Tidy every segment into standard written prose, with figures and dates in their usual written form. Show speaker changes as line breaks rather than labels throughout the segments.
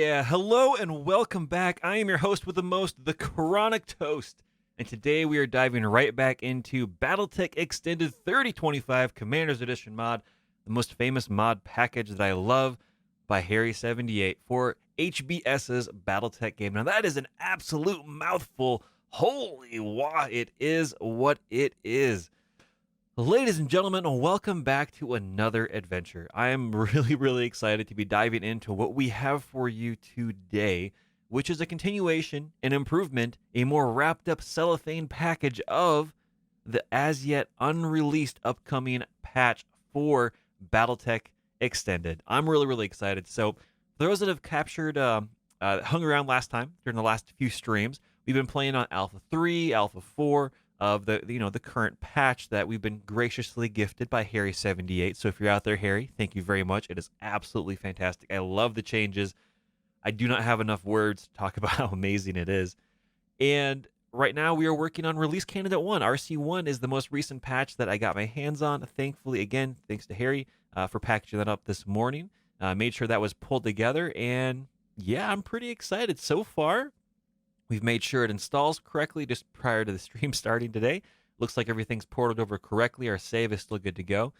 yeah, hello and welcome back. I am your host with the most, TheChronicToast. And today we are diving right back into BattleTech Extended 3025 Commander's Edition mod, the most famous mod package that I love by Harry78 for HBS's BattleTech game. Now that is an absolute mouthful. Holy wah, it is what it is. Ladies and gentlemen, welcome back to another adventure. I am really excited to be diving into what we have for you today, which is a continuation, an improvement, a more wrapped up cellophane package of the as yet unreleased upcoming patch for BattleTech Extended. I'm really excited. So, for those that have hung around last time during the last few streams, we've been playing on Alpha 3, Alpha 4, of the current patch that we've been graciously gifted by Harry78. So if you're out there, Harry, thank you very much. It is absolutely fantastic. I love the changes. I do not have enough words to talk about how amazing it is. And right now we are working on release candidate 1. RC1 is the most recent patch that I got my hands on. Thankfully, again, thanks to Harry for packaging that up this morning. Made sure that was pulled together. And yeah, I'm pretty excited so far. We've made sure it installs correctly just prior to the stream starting today. Looks like everything's ported over correctly. Our save is still good to go.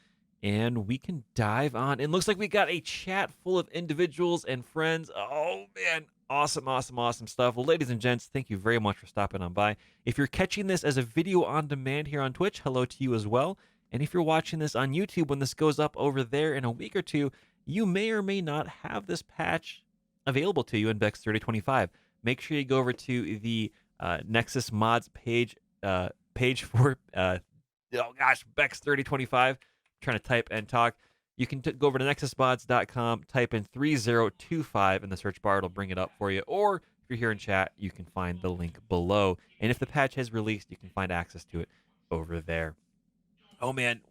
And we can dive on. And looks like we got a chat full of individuals and friends. Oh, man. Awesome stuff. Well, ladies and gents, thank you very much for stopping on by. If you're catching this as a video on demand here on Twitch, hello to you as well. And if you're watching this on YouTube when this goes up over there in a week or two, you may or may not have this patch available to you in BEX3025. Make sure you go over to the Nexus mods page for BEX3025. Trying to type and talk. You can go over to nexusmods.com, type in 3025 in the search bar. It'll bring it up for you. Or if you're here in chat, you can find the link below. And if the patch has released, you can find access to it over there. Oh man,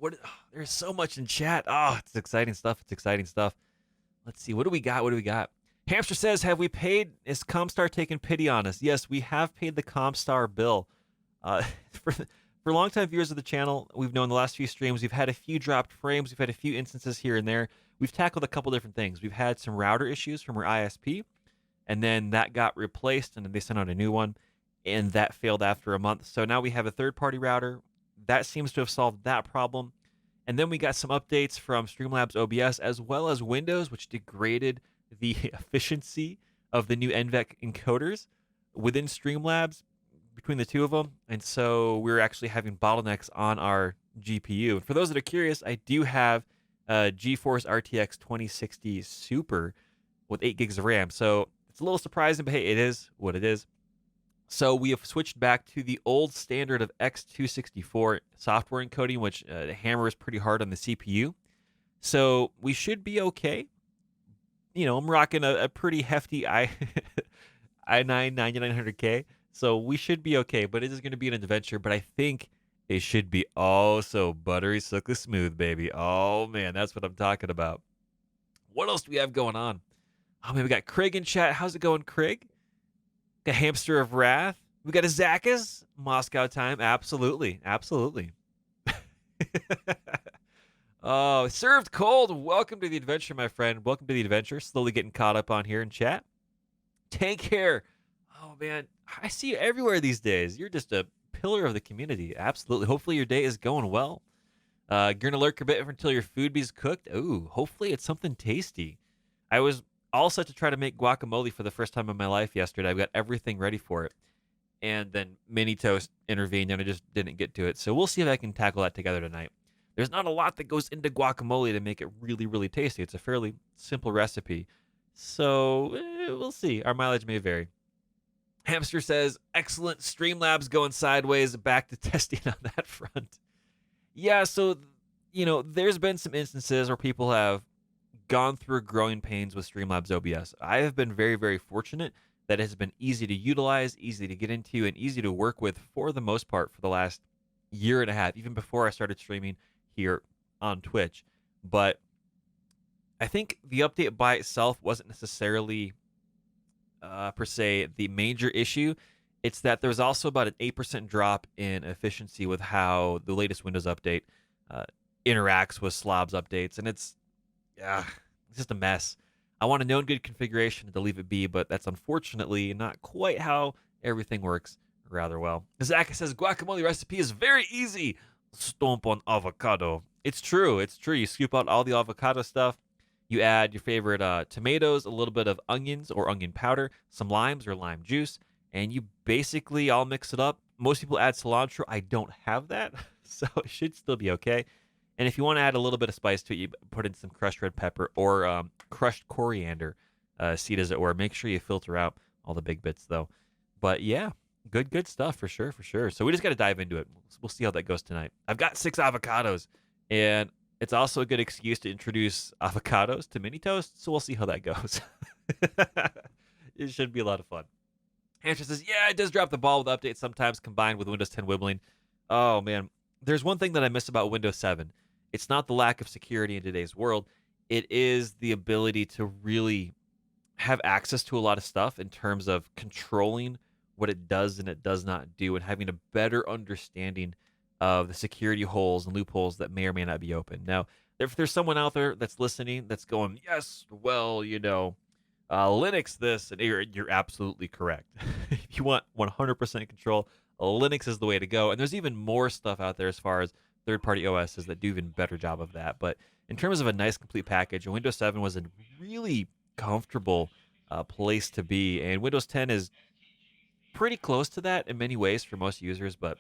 there's so much in chat. Oh, it's exciting stuff. Let's see. What do we got? Hamster says, have we paid? Is Comstar taking pity on us? Yes, we have paid the Comstar bill. For longtime viewers of the channel, we've known the last few streams, we've had a few dropped frames. We've had a few instances here and there. We've tackled a couple different things. We've had some router issues from our ISP, and then that got replaced, and then they sent out a new one, and that failed after a month. So now we have a third-party router. That seems to have solved that problem. And then we got some updates from Streamlabs OBS as well as Windows, which degraded the efficiency of the new NVENC encoders within Streamlabs between the two of them. And so we're actually having bottlenecks on our GPU. And for those that are curious, I do have a GeForce RTX 2060 Super with 8 gigs of RAM. So it's a little surprising, but hey, it is what it is. So we have switched back to the old standard of X264 software encoding, which hammers pretty hard on the CPU. So we should be okay. You know, I'm rocking a pretty hefty i9 9900K, so we should be okay. But it is going to be an adventure. But I think it should be oh so buttery, silky smooth, baby. Oh man, that's what I'm talking about. What else do we have going on? Oh man, we got Craig in chat. How's it going, Craig? Got Hamster of Wrath. We got a Zakis. Moscow time. Absolutely. Oh, served cold. Welcome to the adventure, my friend. Welcome to the adventure. Slowly getting caught up on here in chat. Tank Hair. Oh, man. I see you everywhere these days. You're just a pillar of the community. Absolutely. Hopefully your day is going well. You're going to lurk a bit until your food be's cooked. Ooh, hopefully it's something tasty. I was all set to try to make guacamole for the first time in my life yesterday. I've got everything ready for it. And then Mini Toast intervened, and I just didn't get to it. So we'll see if I can tackle that together tonight. There's not a lot that goes into guacamole to make it really tasty. It's a fairly simple recipe. So we'll see. Our mileage may vary. Hamster says, excellent. Streamlabs going sideways. Back to testing on that front. Yeah, so, you know, there's been some instances where people have gone through growing pains with Streamlabs OBS. I have been very fortunate that it has been easy to utilize, easy to get into, and easy to work with for the most part for the last year and a half, even before I started streaming here on Twitch. But I think the update by itself wasn't necessarily per se the major issue. It's that there's also about an 8% drop in efficiency with how the latest Windows update interacts with Slob's updates, and it's just a mess. I want a known good configuration to leave it be, but that's unfortunately not quite how everything works rather well. Zach says guacamole recipe is very easy. Stomp on avocado. It's true. It's true. You scoop out all the avocado stuff. You add your favorite tomatoes, a little bit of onions or onion powder, some limes or lime juice, and you basically all mix it up. Most people add cilantro. I don't have that, so it should still be okay. And if you want to add a little bit of spice to it, you put in some crushed red pepper or crushed coriander seed, as it were. Make sure you filter out all the big bits, though. But yeah, good stuff for sure, for sure. So we just got to dive into it. We'll see how that goes tonight. I've got 6 avocados, and it's also a good excuse to introduce avocados to mini toast. So we'll see how that goes. It should be a lot of fun. Hamster says, yeah, it does drop the ball with updates sometimes combined with Windows 10 wibbling. Oh, man. There's one thing that I miss about Windows 7. It's not the lack of security in today's world. It is the ability to really have access to a lot of stuff in terms of controlling what it does and it does not do and having a better understanding of the security holes and loopholes that may or may not be open. Now, if there's someone out there that's listening that's going, yes, well, Linux this, and you're absolutely correct. If you want 100% control, Linux is the way to go. And there's even more stuff out there as far as third-party OSs that do even better job of that. But in terms of a nice complete package, Windows 7 was a really comfortable place to be, and Windows 10 is pretty close to that in many ways for most users, but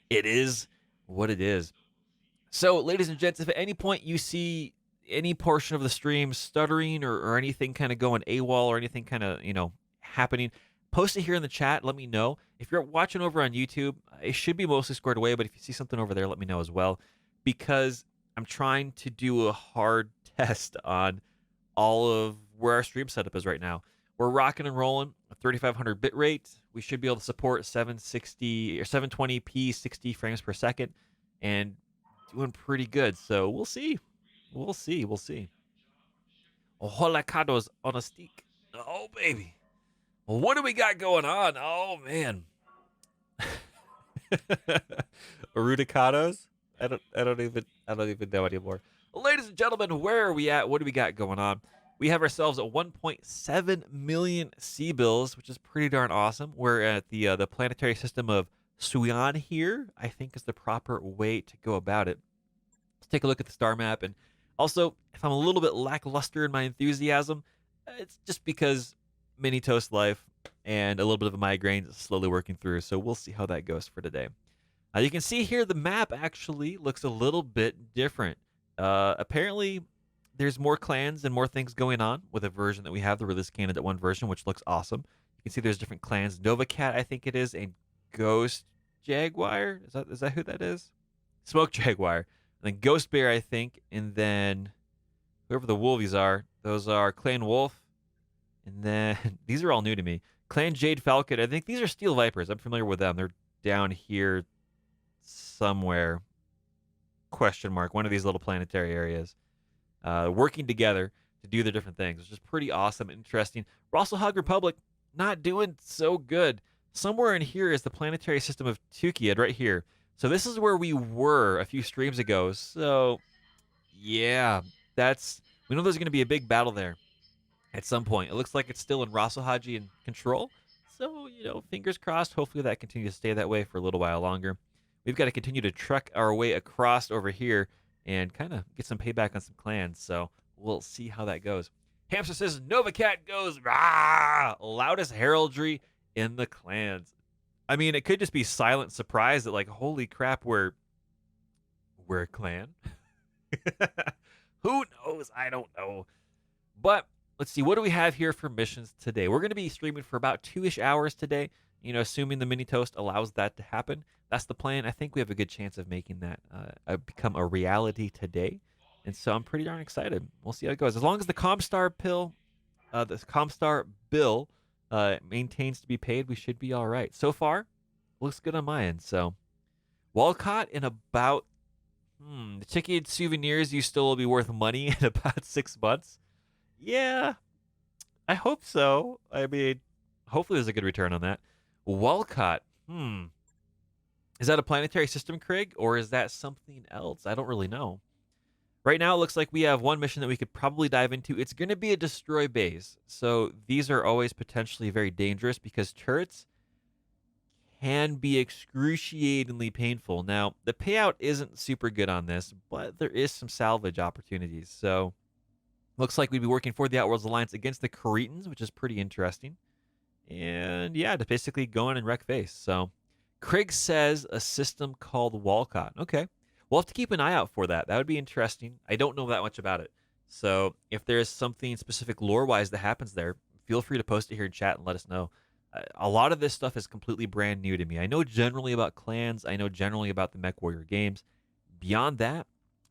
it is what it is. So, ladies and gents, if at any point you see any portion of the stream stuttering or anything kind of going AWOL or anything kind of, happening, post it here in the chat. Let me know. If you're watching over on YouTube, it should be mostly squared away, but if you see something over there, let me know as well, because I'm trying to do a hard test on all of where our stream setup is right now. We're rocking and rolling a 3500 bit rate. We should be able to support 760 or 720p 60 frames per second and doing pretty good. So we'll see. We'll see. Holacados on a stick. Oh, baby. Well, what do we got going on? Oh, man. Rudicados? I don't even know anymore. Ladies and gentlemen, where are we at? What do we got going on? We have ourselves at 1.7 million C-bills, which is pretty darn awesome. We're at the planetary system of Suyan here, I think is the proper way to go about it. Let's take a look at the star map. And also, if I'm a little bit lackluster in my enthusiasm, it's just because mini toast life and a little bit of a migraine is slowly working through. So we'll see how that goes for today. You can see here the map actually looks a little bit different. Apparently, there's more clans and more things going on with a version that we have, the release candidate 1 version, which looks awesome. You can see there's different clans. Novacat, I think it is, and Ghost Jaguar. Is that who that is? Smoke Jaguar. And then Ghost Bear, I think. And then whoever the Wolvies are, those are Clan Wolf. And then these are all new to me. Clan Jade Falcon. I think these are Steel Vipers. I'm familiar with them. They're down here somewhere. Question mark. One of these little planetary areas. Working together to do the different things, which is pretty awesome and interesting. Russell Hug Republic, not doing so good. Somewhere in here is the planetary system of Tukid right here. So this is where we were a few streams ago. So, yeah, we know there's going to be a big battle there at some point. It looks like it's still in Rasohaji in control. So, fingers crossed. Hopefully that continues to stay that way for a little while longer. We've got to continue to trek our way across over here and kind of get some payback on some clans. So we'll see how that goes. Hamster says, Novacat goes, rah! Loudest heraldry in the clans. I mean, it could just be silent surprise that, like, holy crap, we're a clan. Who knows? I don't know. But let's see. What do we have here for missions today? We're going to be streaming for about 2-ish hours today. Assuming the mini toast allows that to happen. That's the plan. I think we have a good chance of making that become a reality today. And so I'm pretty darn excited. We'll see how it goes. As long as the Comstar bill maintains to be paid, we should be all right. So far, looks good on my end. So Walcott in about the ticket souvenirs you still will be worth money in about 6 months. Yeah, I hope so. I mean, hopefully there's a good return on that. Walcott, is that a planetary system, Craig, or is that something else? I don't really know. Right now, it looks like we have one mission that we could probably dive into. It's going to be a destroy base. So these are always potentially very dangerous because turrets can be excruciatingly painful. Now, the payout isn't super good on this, but there is some salvage opportunities. So looks like we'd be working for the Outworlds Alliance against the Cretans, which is pretty interesting. And yeah, to basically go in and wreck face. So Craig says a system called Walcott. Okay. We'll have to keep an eye out for that. That would be interesting. I don't know that much about it. So if there's something specific lore-wise that happens there, feel free to post it here in chat and let us know. A lot of this stuff is completely brand new to me. I know generally about clans. I know generally about the MechWarrior games. Beyond that,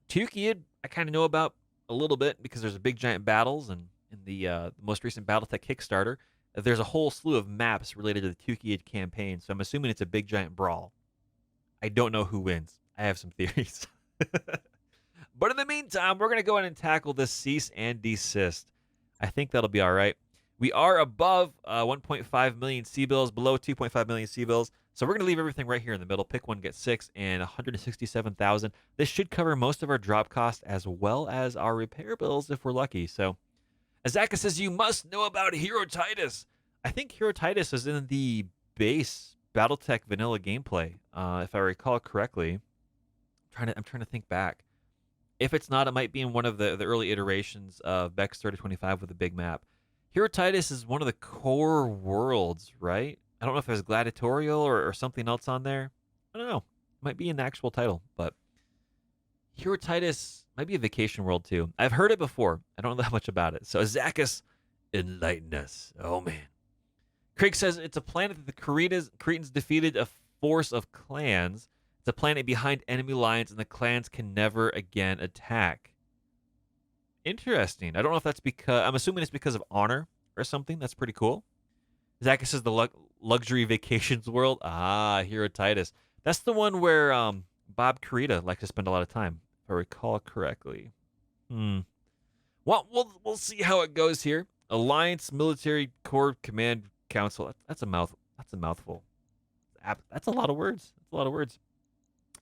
Tukid, I kind of know about a little bit because there's a big giant battles, and in the most recent BattleTech Kickstarter, there's a whole slew of maps related to the Tukid campaign. So I'm assuming it's a big giant brawl. I don't know who wins. I have some theories. But in the meantime, we're going to go in and tackle this cease and desist. I think that'll be all right. We are above 1.5 million C-bills, below 2.5 million C-bills. So we're going to leave everything right here in the middle. Pick one, get six, and 167,000. This should cover most of our drop cost as well as our repair bills if we're lucky. So Azaka says, you must know about Hero Titus. I think Hero Titus is in the base BattleTech vanilla gameplay, if I recall correctly. I'm trying to think back. If it's not, it might be in one of the early iterations of BEX3025 with a big map. Hero Titus is one of the core worlds, right? I don't know if there's gladiatorial or something else on there. I don't know. It might be in the actual title, but Hero Titus might be a vacation world too. I've heard it before. I don't know that much about it. So Azakis, enlighten us. Oh man. Craig says it's a planet that the Cretans defeated a force of clans. It's a planet behind enemy lines, and the clans can never again attack. Interesting. I don't know if that's because... I'm assuming it's because of honor or something. That's pretty cool. Zachary says the luxury vacations world. Ah, Hero Titus. That's the one where Bob Carita likes to spend a lot of time, if I recall correctly. Well, we'll see how it goes here. Alliance Military Corps Command Council. That's a mouthful. That's a lot of words.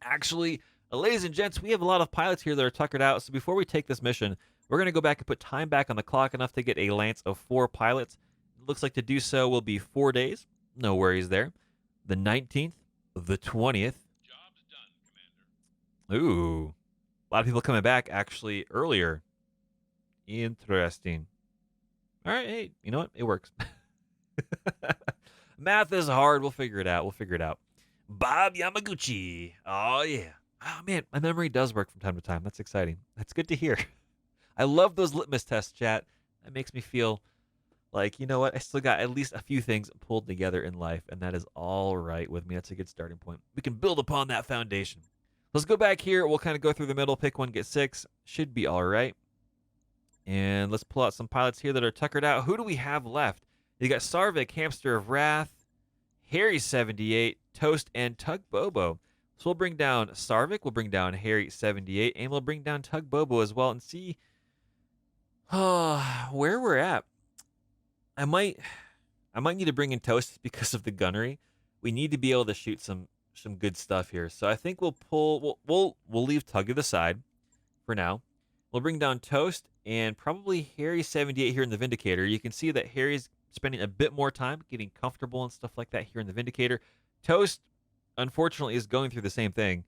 Actually, ladies and gents, we have a lot of pilots here that are tuckered out. So before we take this mission, we're going to go back and put time back on the clock enough to get a lance of 4 pilots. It looks like to do so will be 4 days. No worries there. The 19th, the 20th.
Job's done, Commander.
Ooh. A lot of people coming back actually earlier. Interesting. All right, hey, you know what? It works. Math is hard. We'll figure it out. Bob Yamaguchi. Oh, yeah. Oh, man, my memory does work from time to time. That's exciting. That's good to hear. I love those litmus tests, chat. That makes me feel like, you know what? I still got at least a few things pulled together in life, and that is all right with me. That's a good starting point. We can build upon that foundation. Let's go back here. We'll kind of go through the middle, pick one, get 6. Should be all right. And let's pull out some pilots here that are tuckered out. Who do we have left? You got Sarvik, Hamster of Wrath, Harry 78, Toast, and Tug Bobo. So we'll bring down Sarvik, we'll bring down Harry 78, and we'll bring down Tug Bobo as well and see where we're at. I might need to bring in Toast because of the gunnery. We need to be able to shoot some good stuff here. So I think we'll leave Tug to the side for now. We'll bring down Toast and probably Harry 78 here in the Vindicator. You can see that Harry's spending a bit more time getting comfortable and stuff like that here in the Vindicator. Toast, unfortunately, is going through the same thing.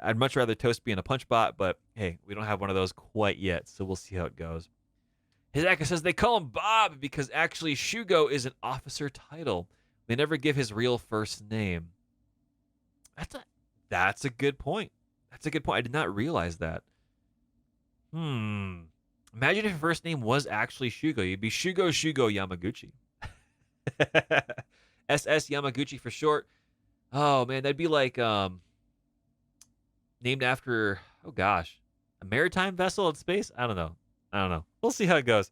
I'd much rather Toast be in a punch bot, but hey, we don't have one of those quite yet, so we'll see how it goes. Hidaka says they call him Bob because actually Shugo is an officer title. They never give his real first name. That's a good point. I did not realize that. Imagine if your first name was actually Shugo. You'd be Shugo Yamaguchi. SS Yamaguchi for short. Oh man, that'd be like named after, oh gosh, a maritime vessel in space? I don't know. We'll see how it goes.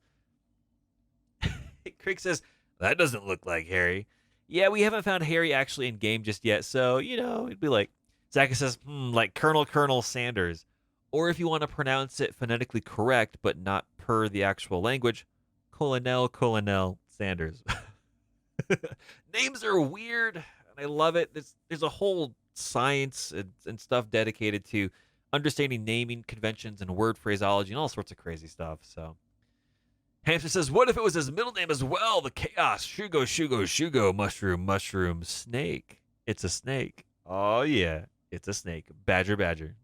Crick says, that doesn't look like Harry. Yeah, we haven't found Harry actually in game just yet, so, you know, it'd be like, Zaka says, like Colonel Sanders. Or if you want to pronounce it phonetically correct, but not per the actual language, Colonel Sanders. Names are weird, and I love it. There's a whole science and stuff dedicated to understanding naming conventions and word phraseology and all sorts of crazy stuff. So Hamster says, what if it was his middle name as well? The chaos. Shugo, Shugo, Shugo, mushroom, mushroom, snake. It's a snake. Oh, yeah. It's a snake. Badger, badger.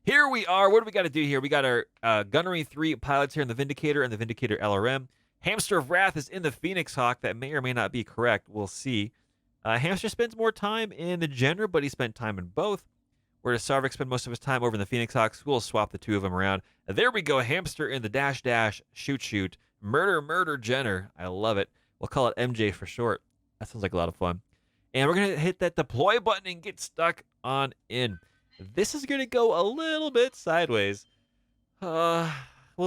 Here we are. What do we got to do here? We got our Gunnery 3 pilots here in the Vindicator and the Vindicator LRM. Hamster of Wrath is in the Phoenix Hawk. That may or may not be correct. We'll see. Hamster spends more time in the Jenner, but he spent time in both. Whereas Sarvik spent most of his time over in the Phoenix Hawks. We'll swap the two of them around. And there we go. Hamster in the dash dash shoot shoot. Murder murder Jenner. I love it. We'll call it MJ for short. That sounds like a lot of fun. And we're going to hit that deploy button and get stuck on in. This is going to go a little bit sideways. We'll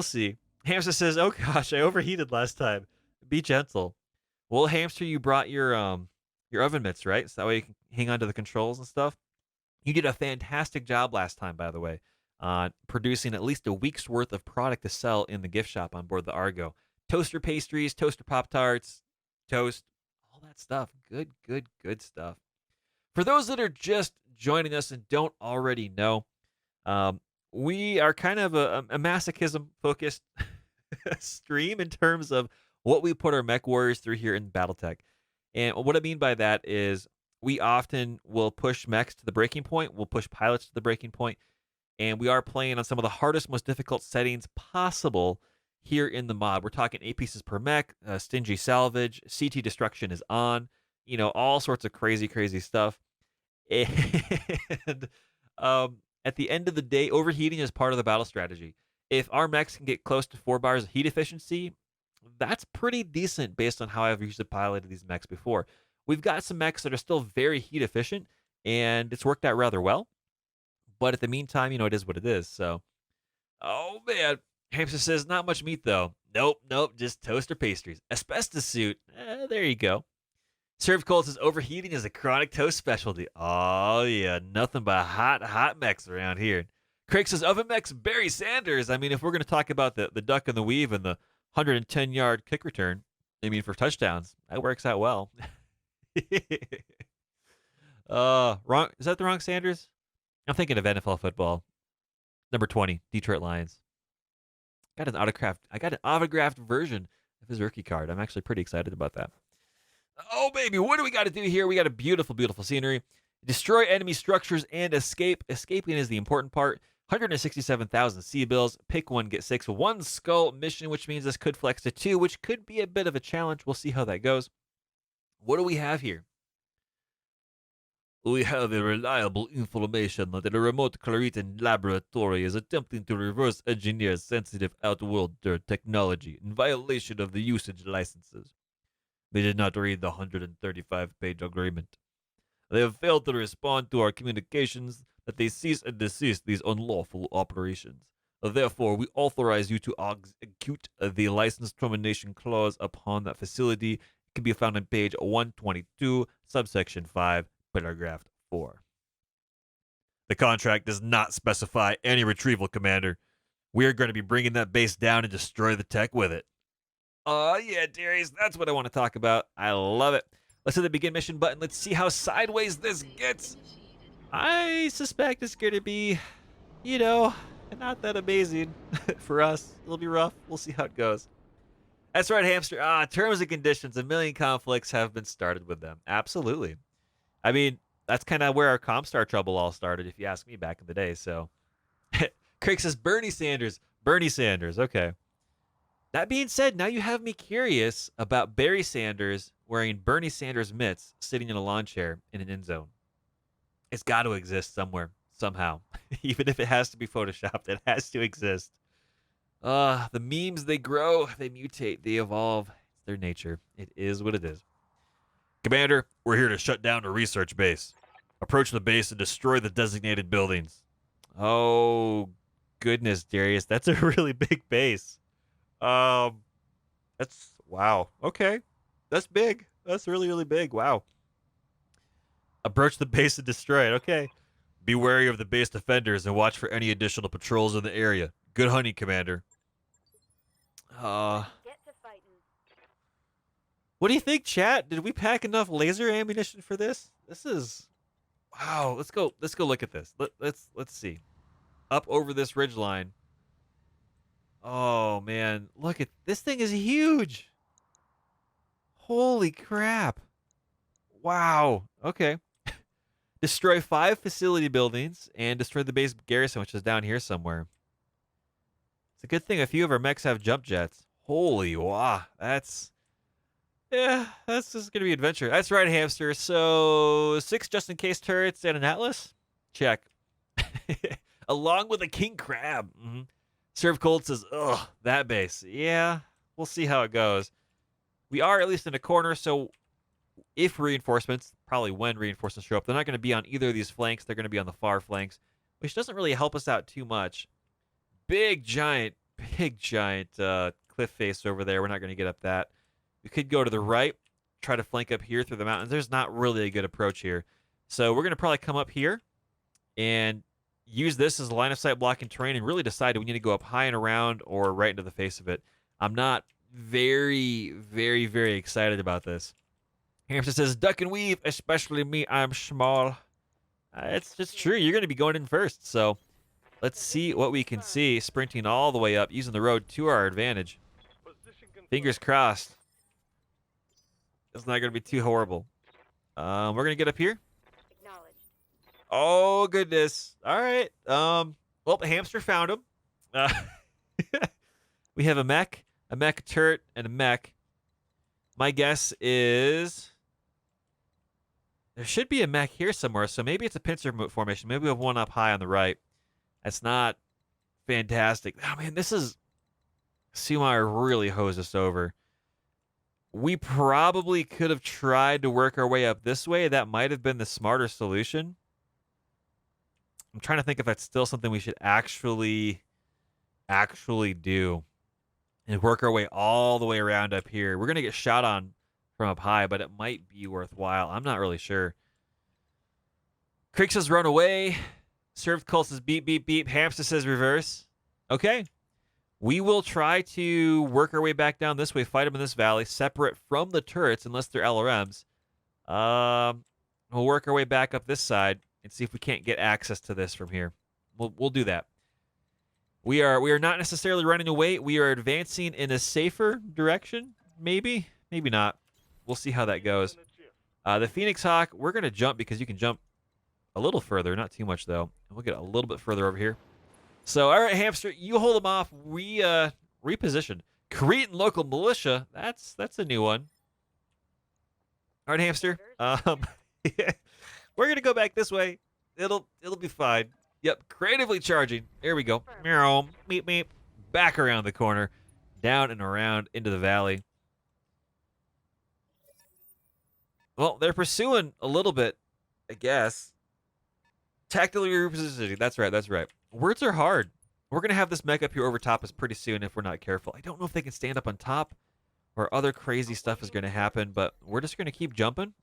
see. Hamster says, oh gosh, I overheated last time. Be gentle. Well, Hamster, you brought your oven mitts, right? So that way you can hang on to the controls and stuff. You did a fantastic job last time, by the way, producing at least a week's worth of product to sell in the gift shop on board the Argo. Toaster pastries, toaster Pop-Tarts, toast, all that stuff. Good, good, good stuff. For those that are just joining us and don't already know, we are kind of a masochism-focused stream in terms of what we put our mech warriors through here in BattleTech. And what I mean by that is we often will push mechs to the breaking point. We'll push pilots to the breaking point. And we are playing on some of the hardest, most difficult settings possible here in the mod. We're talking 8 pieces per mech, stingy salvage, CT destruction is on, all sorts of crazy, crazy stuff. And at the end of the day, overheating is part of the battle strategy. If our mechs can get close to 4 bars of heat efficiency, that's pretty decent based on how I've usually piloted these mechs before. We've got some mechs that are still very heat efficient, and it's worked out rather well. But at the meantime, it is what it is. So, oh man, Hamster says not much meat though. Nope, just toaster pastries. Asbestos suit. There you go. Served Cold says overheating is a chronic toast specialty. Oh yeah, nothing but hot mechs around here. Craig says oven mechs Barry Sanders. I mean, if we're gonna talk about the duck and the weave and the 110-yard kick return, for touchdowns, that works out well. Wrong. Is that the wrong Sanders? I'm thinking of NFL football. Number 20, Detroit Lions. I got an autographed version of his rookie card. I'm actually pretty excited about that. Oh, baby, what do we got to do here? We got a beautiful, beautiful scenery. Destroy enemy structures and escape. Escaping is the important part. 167,000 C-bills. Pick one, get 6. 1 skull mission, which means this could flex to 2, which could be a bit of a challenge. We'll see how that goes. What do we have here? We have a reliable information that a remote Claritin laboratory is attempting to reverse engineer sensitive outworlder technology in violation of the usage licenses. They did not read the 135-page agreement. They have failed to respond to our communications that they cease and desist these unlawful operations. Therefore, we authorize you to execute the license termination clause upon that facility. It can be found on page 122, subsection 5, paragraph 4. The contract does not specify any retrieval, Commander. We are going to be bringing that base down and destroy the tech with it. Oh, yeah, Darius, that's what I want to talk about. I love it. Let's hit the begin mission button. Let's see how sideways this gets. I suspect it's going to be, not that amazing for us. It'll be rough. We'll see how it goes. That's right, Hamster. Terms and conditions. A million conflicts have been started with them. Absolutely. I mean, that's kind of where our Comstar trouble all started, if you ask me, back in the day. So, Craig says Bernie Sanders. Bernie Sanders. Okay. That being said, now you have me curious about Barry Sanders wearing Bernie Sanders mitts sitting in a lawn chair in an end zone. It's got to exist somewhere, somehow. Even if it has to be photoshopped, it has to exist. The memes, they grow, they mutate, they evolve. It's their nature. It is what it is. Commander, we're here to shut down a research base. Approach the base and destroy the designated buildings. Oh, goodness, Darius. That's a really big base. That's, wow. Okay. That's big. That's really, really big. Wow. Approach the base and destroy it. Okay. Be wary of the base defenders and watch for any additional patrols in the area. Good hunting, Commander. What do you think, chat? Did we pack enough laser ammunition for this? This is... Wow, let's go. Let's go look at this. Let's see. Up over this ridge line. Oh man, look at this thing is huge. Holy crap! Wow. Okay. Destroy 5 facility buildings and destroy the base garrison, which is down here somewhere. It's a good thing a few of our mechs have jump jets. Holy wow, that's just gonna be adventure. That's right, hamster. So 6 just in case turrets and an atlas. Check. Along with a king crab. Serve Cold says, ugh, that base. Yeah, we'll see how it goes. We are at least in a corner, so if reinforcements, probably when reinforcements show up, they're not going to be on either of these flanks. They're going to be on the far flanks, which doesn't really help us out too much. Big giant cliff face over there. We're not going to get up that. We could go to the right, try to flank up here through the mountains. There's not really a good approach here. So we're going to probably come up here and use this as a line of sight blocking terrain and really decide do we need to go up high and around or right into the face of it. I'm not very, very, very excited about this. Hamster says, duck and weave, especially me, I'm small. It's just true. You're going to be going in first. So let's see what we can see. Sprinting all the way up, using the road to our advantage. Fingers crossed. It's not going to be too horrible. We're going to get up here. Oh, goodness. All right. Well, the hamster found him. We have a mech turret, and a mech. My guess is there should be a mech here somewhere, so maybe it's a pincer formation. Maybe we have one up high on the right. That's not fantastic. Oh, man, this is... Sumar really hosed us over. We probably could have tried to work our way up this way. That might have been the smarter solution. I'm trying to think if that's still something we should actually do. And work our way all the way around up here. We're going to get shot on from up high, but it might be worthwhile. I'm not really sure. Creek says run away. Served Cult says beep, beep, beep. Hamster says reverse. Okay. We will try to work our way back down this way, fight them in this valley, separate from the turrets unless they're LRMs. We'll work our way back up this side and see if we can't get access to this from here. We'll do that. We are not necessarily running away. We are advancing in a safer direction. Maybe not. We'll see how that goes. The Phoenix Hawk, we're going to jump because you can jump a little further. Not too much, though. We'll get a little bit further over here. So, all right, Hamster, you hold them off. We reposition. Cretan local militia. That's a new one. All right, Hamster. Yeah, we're going to go back this way. It'll be fine. Yep, creatively charging. There we go. Meow, meep, meep. Back around the corner, down and around into the valley. Well, they're pursuing a little bit, I guess. Tactically repositioning. That's right. Words are hard. We're going to have this mech up here over top us pretty soon if we're not careful. I don't know if they can stand up on top or other crazy stuff is going to happen, but we're just going to keep jumping.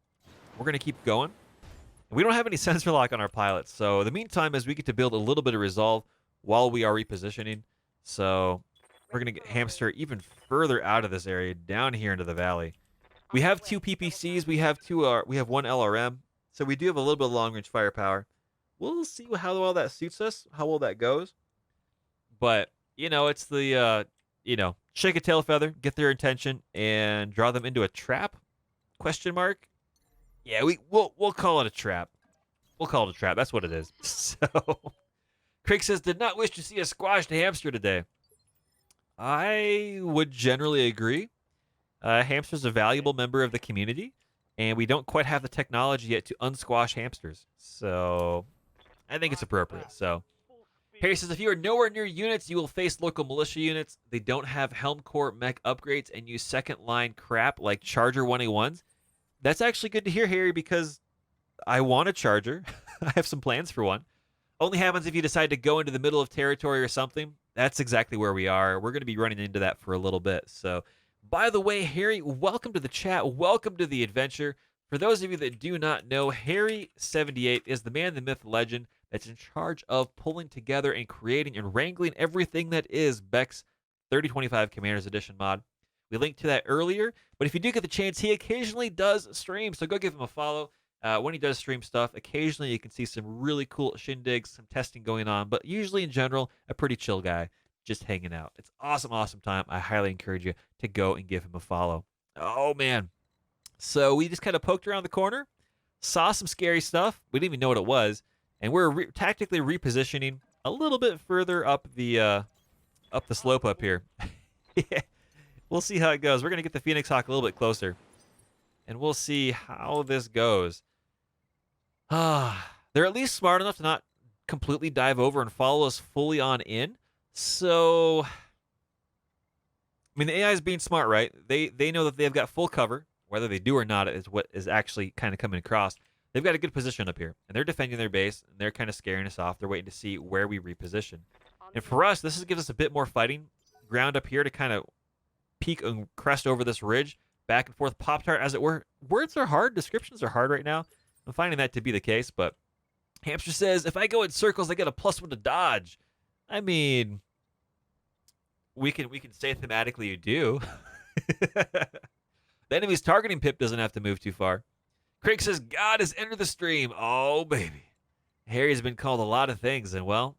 We're going to keep going. We don't have any sensor lock on our pilots, so in the meantime, as we get to build a little bit of resolve while we are repositioning, so we're going to get Hamster even further out of this area, down here into the valley. We have 2 PPCs, we have 1 LRM, so we do have a little bit of long-range firepower. We'll see how well that suits us, how well that goes. But, it's the, shake a tail feather, get their attention, and draw them into a trap? Question mark? Yeah, we'll call it a trap. We'll call it a trap. That's what it is. So, Craig says, did not wish to see a squashed hamster today. I would generally agree. Hamster's a valuable member of the community, and we don't quite have the technology yet to unsquash hamsters. So, I think it's appropriate. So, Harry says, if you are nowhere near units, you will face local militia units. They don't have Helm Corps mech upgrades and use second-line crap like Charger 1A1s. That's actually good to hear, Harry, because I want a Charger. I have some plans for one. Only happens if you decide to go into the middle of territory or something. That's exactly where we are. We're going to be running into that for a little bit. So, by the way, Harry, welcome to the chat. Welcome to the adventure. For those of you that do not know, Harry78 is the man, the myth, the legend that's in charge of pulling together and creating and wrangling everything that is BEX3025 Commander's Edition mod. We linked to that earlier, but if you do get the chance, he occasionally does stream, so go give him a follow. when he does stream stuff, occasionally you can see some really cool shindigs, some testing going on, but usually in general, a pretty chill guy just hanging out. It's awesome, awesome time. I highly encourage you to go and give him a follow. Oh, man. So we just kind of poked around the corner, saw some scary stuff. We didn't even know what it was, and we're tactically repositioning a little bit further up the slope up here. Yeah. We'll see how it goes. We're going to get the Phoenix Hawk a little bit closer, and we'll see how this goes. They're at least smart enough to not completely dive over and follow us fully on in. So, I mean, the AI is being smart, right? They know that they've got full cover. Whether they do or not is what is actually kind of coming across. They've got a good position up here, and they're defending their base, and they're kind of scaring us off. They're waiting to see where we reposition. And for us, this gives us a bit more fighting ground up here to kind of peek and crest over this ridge, back and forth, Pop-Tart, as it were. Words are hard. Descriptions are hard right now. I'm finding that to be the case, but Hamster says, if I go in circles, I get a +1 to dodge. I mean, we can say thematically you do. The enemy's targeting pip doesn't have to move too far. Craig says, God has entered the stream. Oh, baby. Harry's been called a lot of things, and well,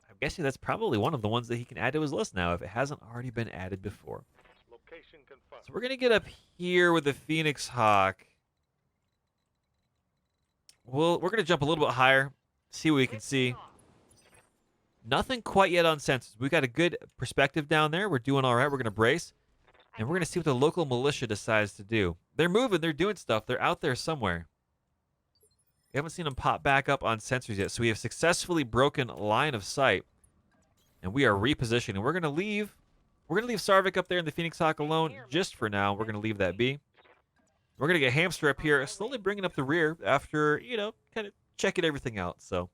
I'm guessing that's probably one of the ones that he can add to his list now if it hasn't already been added before.
Location confirmed.
So we're going to get up here with the Phoenix Hawk. We're going to jump a little bit higher, see what we can see. Nothing quite yet on sensors. We got a good perspective down there. We're doing all right. We're going to brace. And we're going to see what the local militia decides to do. They're moving. They're doing stuff. They're out there somewhere. We haven't seen them pop back up on sensors yet. So we have successfully broken line of sight. And we are repositioning. We're going to leave. We're going to leave Sarvik up there in the Phoenix Hawk alone just for now. We're going to leave that be. We're going to get Hamster up here, slowly bringing up the rear after, kind of checking everything out. So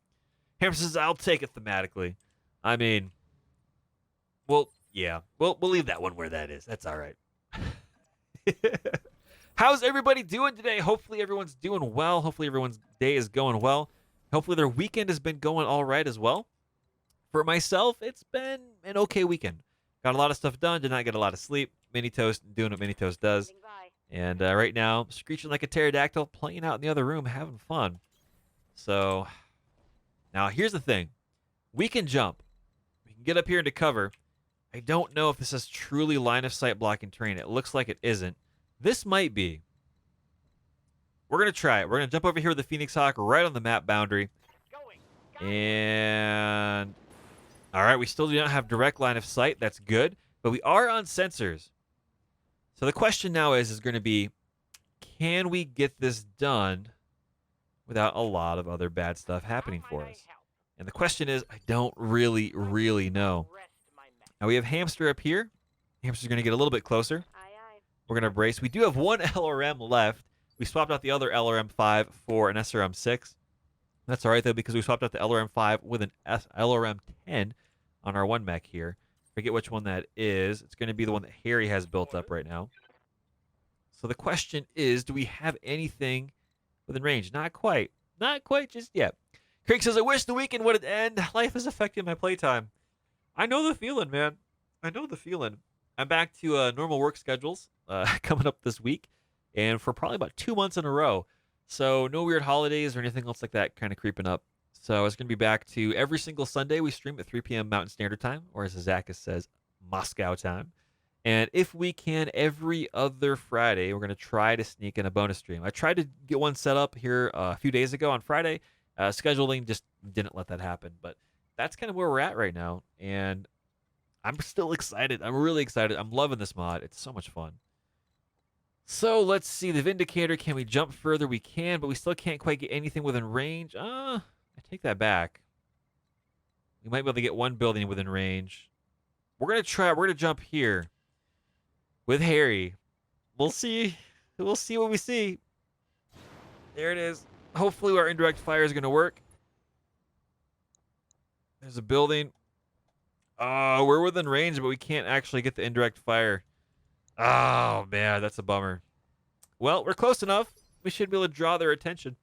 Hamster says, I'll take it thematically. I mean, well, yeah, we'll leave that one where that is. That's all right. How's everybody doing today? Hopefully everyone's doing well. Hopefully everyone's day is going well. Hopefully their weekend has been going all right as well. For myself, it's been an okay weekend. Got a lot of stuff done. Did not get a lot of sleep. Mini Toast doing what Mini Toast does. And right now, screeching like a pterodactyl, playing out in the other room, having fun. So now here's the thing. We can jump. We can get up here into cover. I don't know if this is truly line of sight blocking terrain. It looks like it isn't. This might be. We're going to try it. We're going to jump over here with the Phoenix Hawk right on the map boundary. And all right, we still do not have direct line of sight. That's good. But we are on sensors. So the question now is going to be, can we get this done without a lot of other bad stuff happening for us? And the question is, I don't really know. Now we have Hamster up here. Hamster's going to get a little bit closer. We're going to brace. We do have one LRM left. We swapped out the other LRM5 for an SRM6. That's all right, though, because we swapped out the LRM5 with an LRM10 on our one mech here. Forget which one that is. It's going to be the one that Harry has built up right now. So the question is, do we have anything within range? Not quite. Not quite just yet. Craig says, I wish the weekend would end. Life is affecting my playtime. I know the feeling, man. I know the feeling. I'm back to normal work schedules coming up this week, and for probably about 2 months in a row. So no weird holidays or anything else like that kind of creeping up. So it's going to be back to every single Sunday we stream at 3 p.m. Mountain Standard Time, or as Zachus says, Moscow time. And if we can, every other Friday, we're going to try to sneak in a bonus stream. I tried to get one set up here a few days ago on Friday. Scheduling just didn't let that happen. But that's kind of where we're at right now. And I'm still excited. I'm really excited. I'm loving this mod. It's so much fun. So let's see. The Vindicator, can we jump further? We can, but we still can't quite get anything within range. I take that back. We might be able to get one building within range. We're going to try. We're going to jump here with Harry. We'll see. We'll see what we see. There it is. Hopefully our indirect fire is going to work. There's a building. We're within range, but we can't actually get the indirect fire. Oh, man, that's a bummer. Well, we're close enough. We should be able to draw their attention.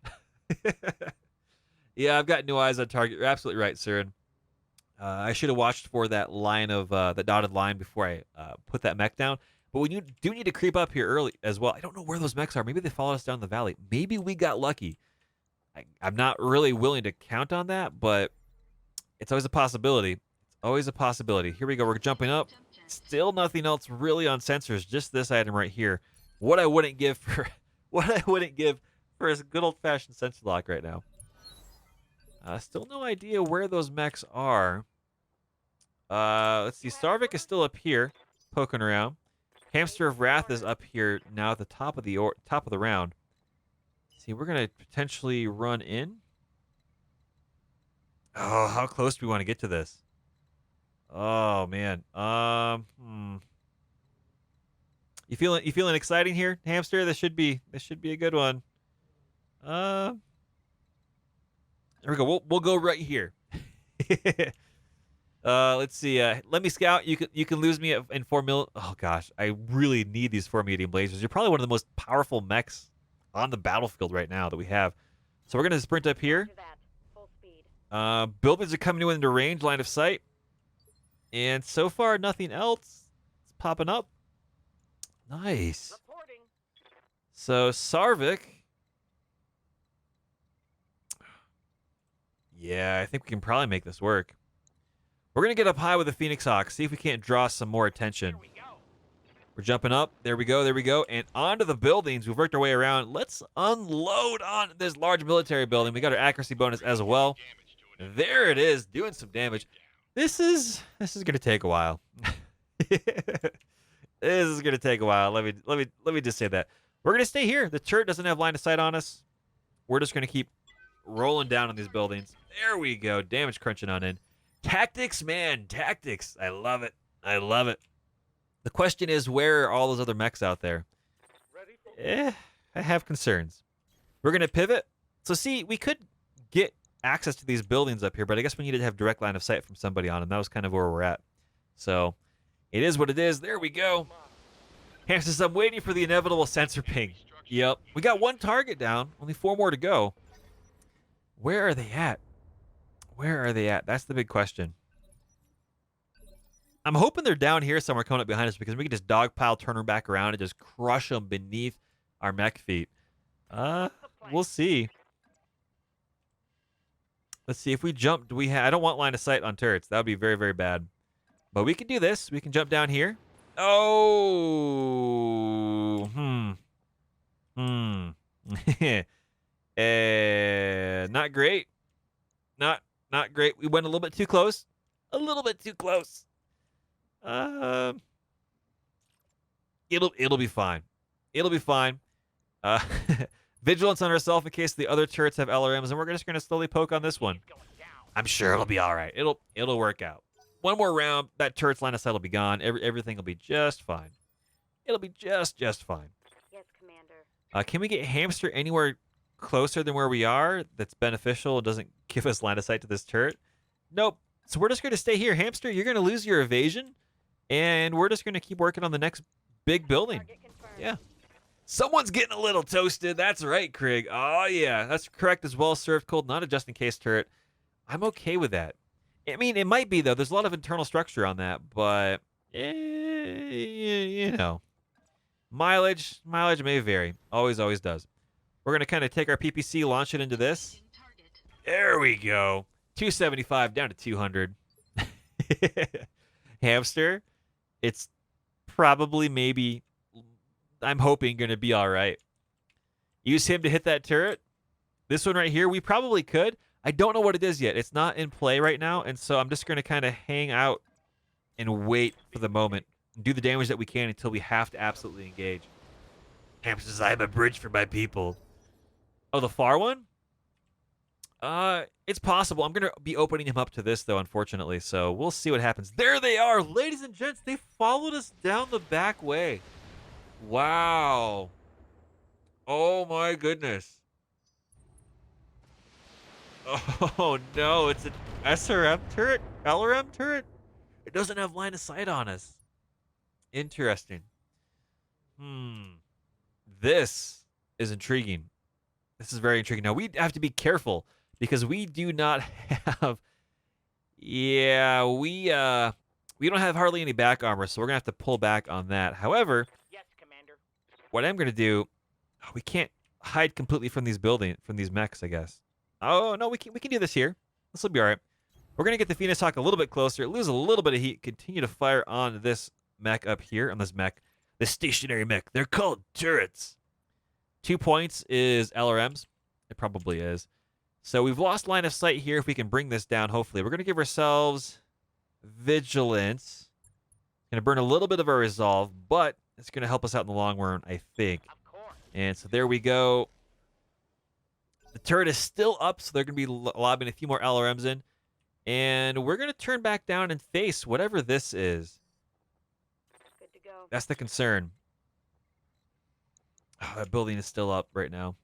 Yeah, I've got new eyes on target. You're absolutely right, Siren. I should have watched for that line of the dotted line before I put that mech down. But we do need to creep up here early as well. I don't know where those mechs are. Maybe they followed us down the valley. Maybe we got lucky. I'm not really willing to count on that, but it's always a possibility. It's always a possibility. Here we go. We're jumping up. Still nothing else really on sensors. Just this item right here. What I wouldn't give for what I wouldn't give for a good old fashioned sensor lock right now. Still no idea where those mechs are. Let's see. Sarvik is still up here, poking around. Hamster of Wrath is up here now at the top of the round. See, we're gonna potentially run in. Oh, how close do we want to get to this? Oh man. You feeling exciting here, Hamster? This should be a good one. There we go. We'll go right here. Let's see. Let me scout. You can lose me in 4 mil. Oh gosh, I really need these 4 medium blazers. You're probably one of the most powerful mechs on the battlefield right now that we have. So we're gonna sprint up here. Buildings are coming into range, line of sight, and so far nothing else is popping up. Nice. So Sarvik. Yeah, I think we can probably make this work. We're going to get up high with the Phoenix Hawk, see if we can't draw some more attention. We're jumping up. There we go, there we go. And onto the buildings. We've worked our way around. Let's unload on this large military building. We got our accuracy bonus as well. There it is, doing some damage. This is going to take a while. This is going to take a while. Let me just say that. We're going to stay here. The turret doesn't have line of sight on us. We're just going to keep rolling down on these buildings. There we go. Damage crunching on in. Tactics, man. Tactics. I love it. I love it. The question is, where are all those other mechs out there? I have concerns. We're going to pivot. So see, we could get access to these buildings up here, but I guess we needed to have direct line of sight from somebody on them. That was kind of where we're at. So it is what it is. There we go. Hamster says, I'm waiting for the inevitable sensor ping. Yep. We got 1 target down. Only 4 more to go. Where are they at? Where are they at? That's the big question. I'm hoping they're down here somewhere coming up behind us because we can just dogpile, turn them back around, and just crush them beneath our mech feet. We'll see. Let's see. If we jump, I don't want line of sight on turrets. That would be very, very bad. But we can do this. We can jump down here. Oh. Not great. Not great. We went a little bit too close. A little bit too close. It'll be fine. It'll be fine. Vigilance on ourselves in case the other turrets have LRMs, and we're just gonna slowly poke on this one. I'm sure it'll be all right. It'll work out. One more round, that turret's line of sight will be gone. Everything will be just fine. It'll be just fine.
Yes, Commander.
Can we get Hamster anywhere closer than where we are that's beneficial? It doesn't give us line of sight to this turret. Nope. So we're just going to stay here. Hamster, you're going to lose your evasion, and we're just going to keep working on the next big building. Yeah. Someone's getting a little toasted. That's right, Craig. Oh, yeah. That's correct as well. Served cold, not a just-in-case turret. I'm okay with that. I mean, it might be, though. There's a lot of internal structure on that, but, you know. Mileage may vary. Always does. We're going to kind of take our PPC, launch it into this. There we go. 275 down to 200. Hamster, it's probably, maybe, I'm hoping, going to be all right. Use him to hit that turret. This one right here, we probably could. I don't know what it is yet. It's not in play right now, and so I'm just going to kind of hang out and wait for the moment. Do the damage that we can until we have to absolutely engage. Hamster says, I have a bridge for my people. Oh, the far one? It's possible. I'm going to be opening him up to this, though, unfortunately, so we'll see what happens. There they are! Ladies and gents, they followed us down the back way. Wow. Oh, my goodness. Oh, no, it's an SRM turret? LRM turret? It doesn't have line of sight on us. Interesting. This is intriguing. This is very intriguing. Now, we have to be careful because we do not have... Yeah, we don't have hardly any back armor, so we're going to have to pull back on that. However,
Yes, Commander.
what I'm going to do... We can't hide completely from these mechs, I guess. Oh, no, we can do this here. This will be all right. We're going to get the Phoenix Hawk a little bit closer, lose a little bit of heat, continue to fire on this mech up here, on this mech. The stationary mech. They're called turrets. 2 points is LRMs. It probably is. So we've lost line of sight here if we can bring this down, hopefully. We're going to give ourselves vigilance. Going to burn a little bit of our resolve, but it's going to help us out in the long run, I think.
Of course.
And so there we go. The turret is still up, so they're going to be lobbing a few more LRMs in. And we're going to turn back down and face whatever this is.
Good to go.
That's the concern. Oh, that building is still up right now.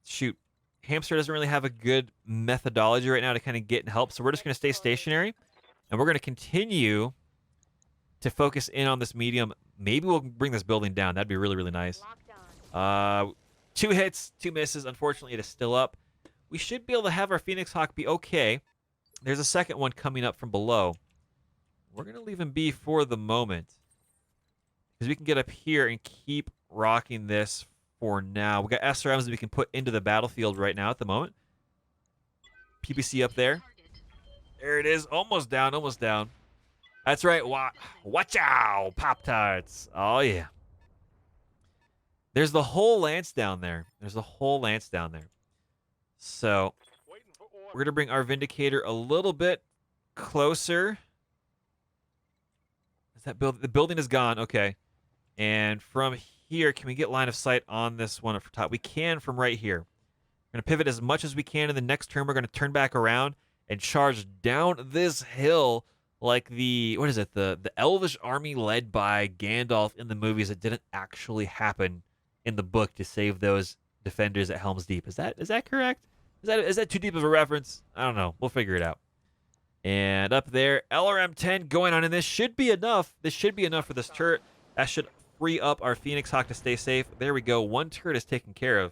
Shoot. Hamster doesn't really have a good methodology right now to kind of get and help, so we're just going to stay stationary. And we're going to continue to focus in on this medium. Maybe we'll bring this building down. That'd be really, really nice.
Locked on.
2 hits, 2 misses. Unfortunately, it is still up. We should be able to have our Phoenix Hawk be okay. There's a second one coming up from below. We're going to leave him be for the moment, because we can get up here and keep rocking this for now. We got SRMs that we can put into the battlefield right now at the moment. PPC up there. There it is. Almost down, almost down. That's right. Watch out, Pop-Tarts. Oh, yeah. There's the whole lance down there. There's the whole lance down there. So we're going to bring our Vindicator a little bit closer. Is that the building is gone. Okay. And from here, can we get line of sight on this one up top? We can from right here. We're going to pivot as much as we can. In the next turn, we're going to turn back around and charge down this hill like the, what is it? The Elvish army led by Gandalf in the movies that didn't actually happen in the book to save those defenders at Helm's Deep. Is that correct? Is that too deep of a reference? I don't know. We'll figure it out. And up there, LRM-10 going on, and this should be enough. This should be enough for this turret. That should free up our Phoenix Hawk to stay safe. There we go. One turret is taken care of.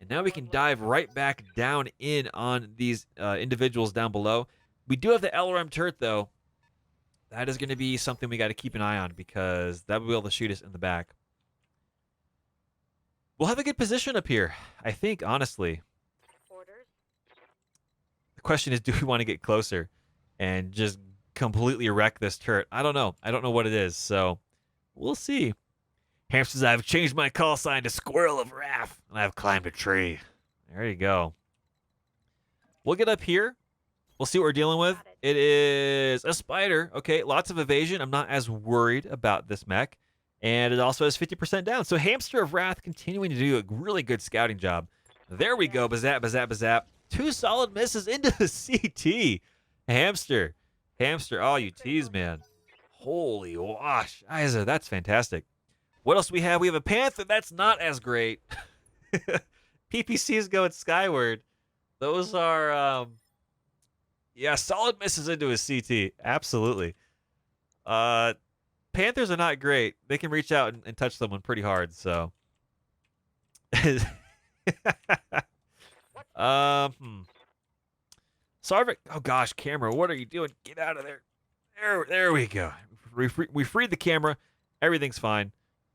And now we can dive right back down in on these individuals down below. We do have the LRM turret, though. That is going to be something we got to keep an eye on, because that will be able to shoot us in the back. We'll have a good position up here, I think, honestly.
Orders.
The question is, do we want to get closer and just completely wreck this turret? I don't know. I don't know what it is, so we'll see. Hamster says, I've changed my call sign to Squirrel of Wrath, and I've climbed a tree. There you go. We'll get up here. We'll see what we're dealing with. It is a spider. Okay, lots of evasion. I'm not as worried about this mech. And it also has 50% down. So Hamster of Wrath continuing to do a really good scouting job. There we go. Bazap, bazap, bazap. 2 solid misses into the CT. Hamster. Oh, you tease, man. Holy wash. Isa, that's fantastic. What else do we have? We have a Panther. That's not as great. PPC is going skyward. Those are, yeah, solid misses into his CT. Absolutely. Panthers are not great. They can reach out and touch someone pretty hard, so. Sarvik, oh gosh, camera, what are you doing? Get out of there. There we go. We freed the camera. Everything's fine.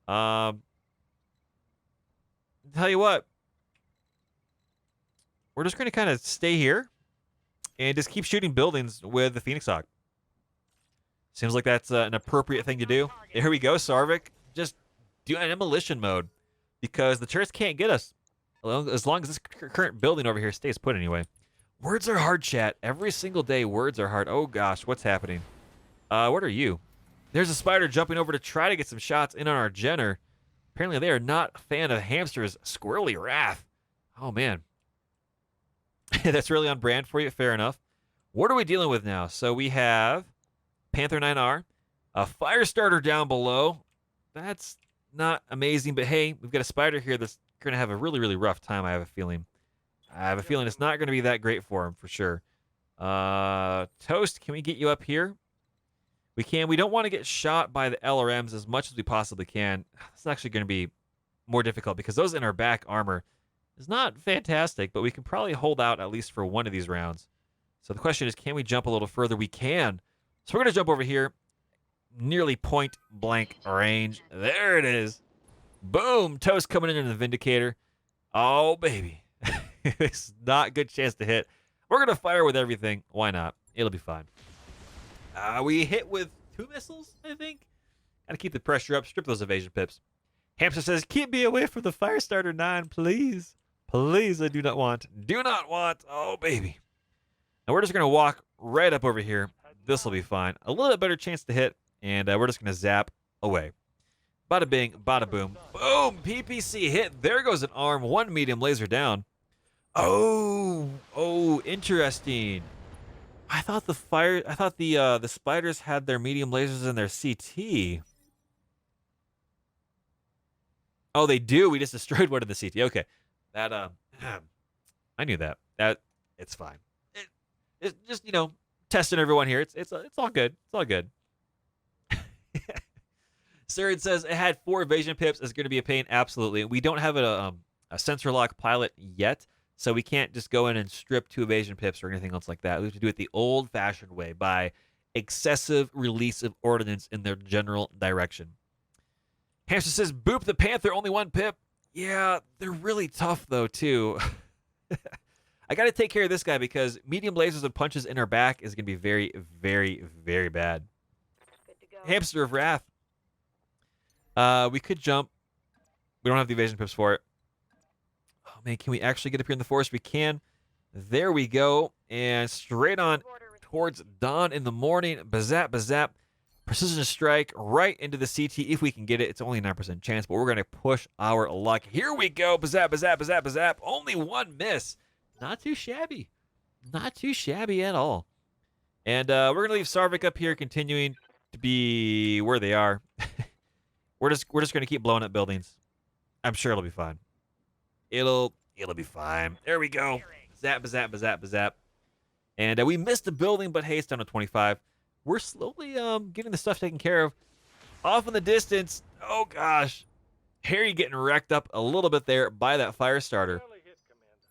Tell you what. We're just going to kind of stay here and just keep shooting buildings with the Phoenix Hawk. Seems like that's an appropriate thing to do. There we go, Sarvik. Just do an demolition mode, because the turrets can't get us as long as this current building over here stays put anyway. Words are hard, chat. Every single day, words are hard. Oh, gosh, what's happening? What are you? There's a spider jumping over to try to get some shots in on our Jenner. Apparently, they are not a fan of Hamster's squirrely wrath. Oh, man. That's really on brand for you. Fair enough. What are we dealing with now? So we have Panther 9R, a fire starter down below. That's not amazing, but hey, we've got a spider here that's going to have a really, really rough time, I have a feeling. It's not going to be that great for him, for sure. Toast, can we get you up here? We can. We don't want to get shot by the LRMs as much as we possibly can. It's actually going to be more difficult, because those in our back armor is not fantastic, but we can probably hold out at least for one of these rounds. So the question is, can we jump a little further? We can. So we're going to jump over here. Nearly point blank range. There it is. Boom. Toast coming in the Vindicator. Oh, baby. It's not a good chance to hit. We're going to fire with everything. Why not? It'll be fine. We hit with 2 missiles, I think. Gotta keep the pressure up. Strip those evasion pips. Hamster says, keep me away from the Firestarter 9, please. Please, I do not want. Do not want. Oh, baby. Now we're just going to walk right up over here. This will be fine. A little bit better chance to hit, and we're just going to zap away. Bada bing, bada boom. Boom! PPC hit. There goes an arm. 1 medium laser down. Oh, interesting. I thought the spiders had their medium lasers in their CT. Oh, they do. We just destroyed one of the CT. Okay, that I knew that. It's fine. It's just testing everyone here. It's all good. It's all good. Siren says it had 4 evasion pips. It's going to be a pain. Absolutely. We don't have a sensor lock pilot yet, so we can't just go in and strip 2 evasion pips or anything else like that. We have to do it the old-fashioned way by excessive release of ordnance in their general direction. Hamster says, boop the Panther, only 1 pip. Yeah, they're really tough, though, too. I got to take care of this guy because medium lasers and punches in our back is going to be very, very, very bad.
Good to go.
Hamster of Wrath. We could jump. We don't have the evasion pips for it. Oh, man, can we actually get up here in the forest? We can. There we go. And straight on towards dawn in the morning. Bazap, bazap. Precision strike right into the CT if we can get it. It's only a 9% chance, but we're going to push our luck. Here we go. Bazap, bazap, bazap, bazap. Only 1 miss. Not too shabby. Not too shabby at all. And we're going to leave Sarvik up here continuing to be where they are. We're just going to keep blowing up buildings. I'm sure it'll be fine. It'll be fine. There we go. Zap, bazap, bazap, bazap. And we missed a building, but hey, it's down to 25. We're slowly getting the stuff taken care of. Off in the distance, oh gosh, Harry getting wrecked up a little bit there by that fire starter.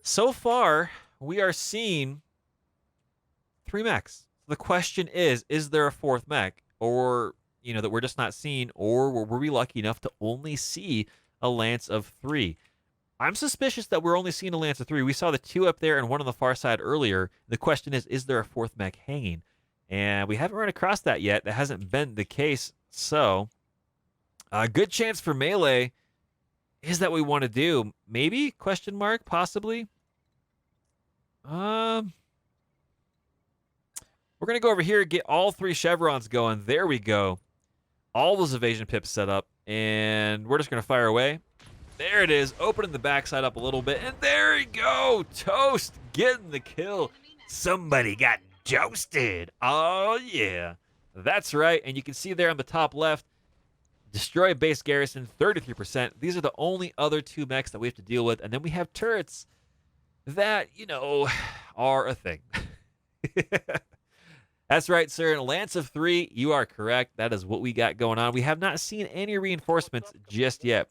So far, we are seeing 3 mechs. The question is there a 4th mech? Or, that we're just not seeing, or were we lucky enough to only see a lance of 3? I'm suspicious that we're only seeing a lance of 3. We saw the 2 up there and 1 on the far side earlier. The question is there a 4th mech hanging? And we haven't run across that yet. That hasn't been the case. So, a good chance for melee is that we want to do. Maybe? Question mark? Possibly? We're going to go over here, get all 3 chevrons going. There we go. All those evasion pips set up. And we're just going to fire away. There it is. Opening the backside up a little bit. And there we go. Toast getting the kill. Somebody got toasted. Oh, yeah. That's right. And you can see there on the top left, destroy base garrison, 33%. These are the only other 2 mechs that we have to deal with. And then we have turrets that, are a thing. That's right, sir. Lance of 3, you are correct. That is what we got going on. We have not seen any reinforcements just yet.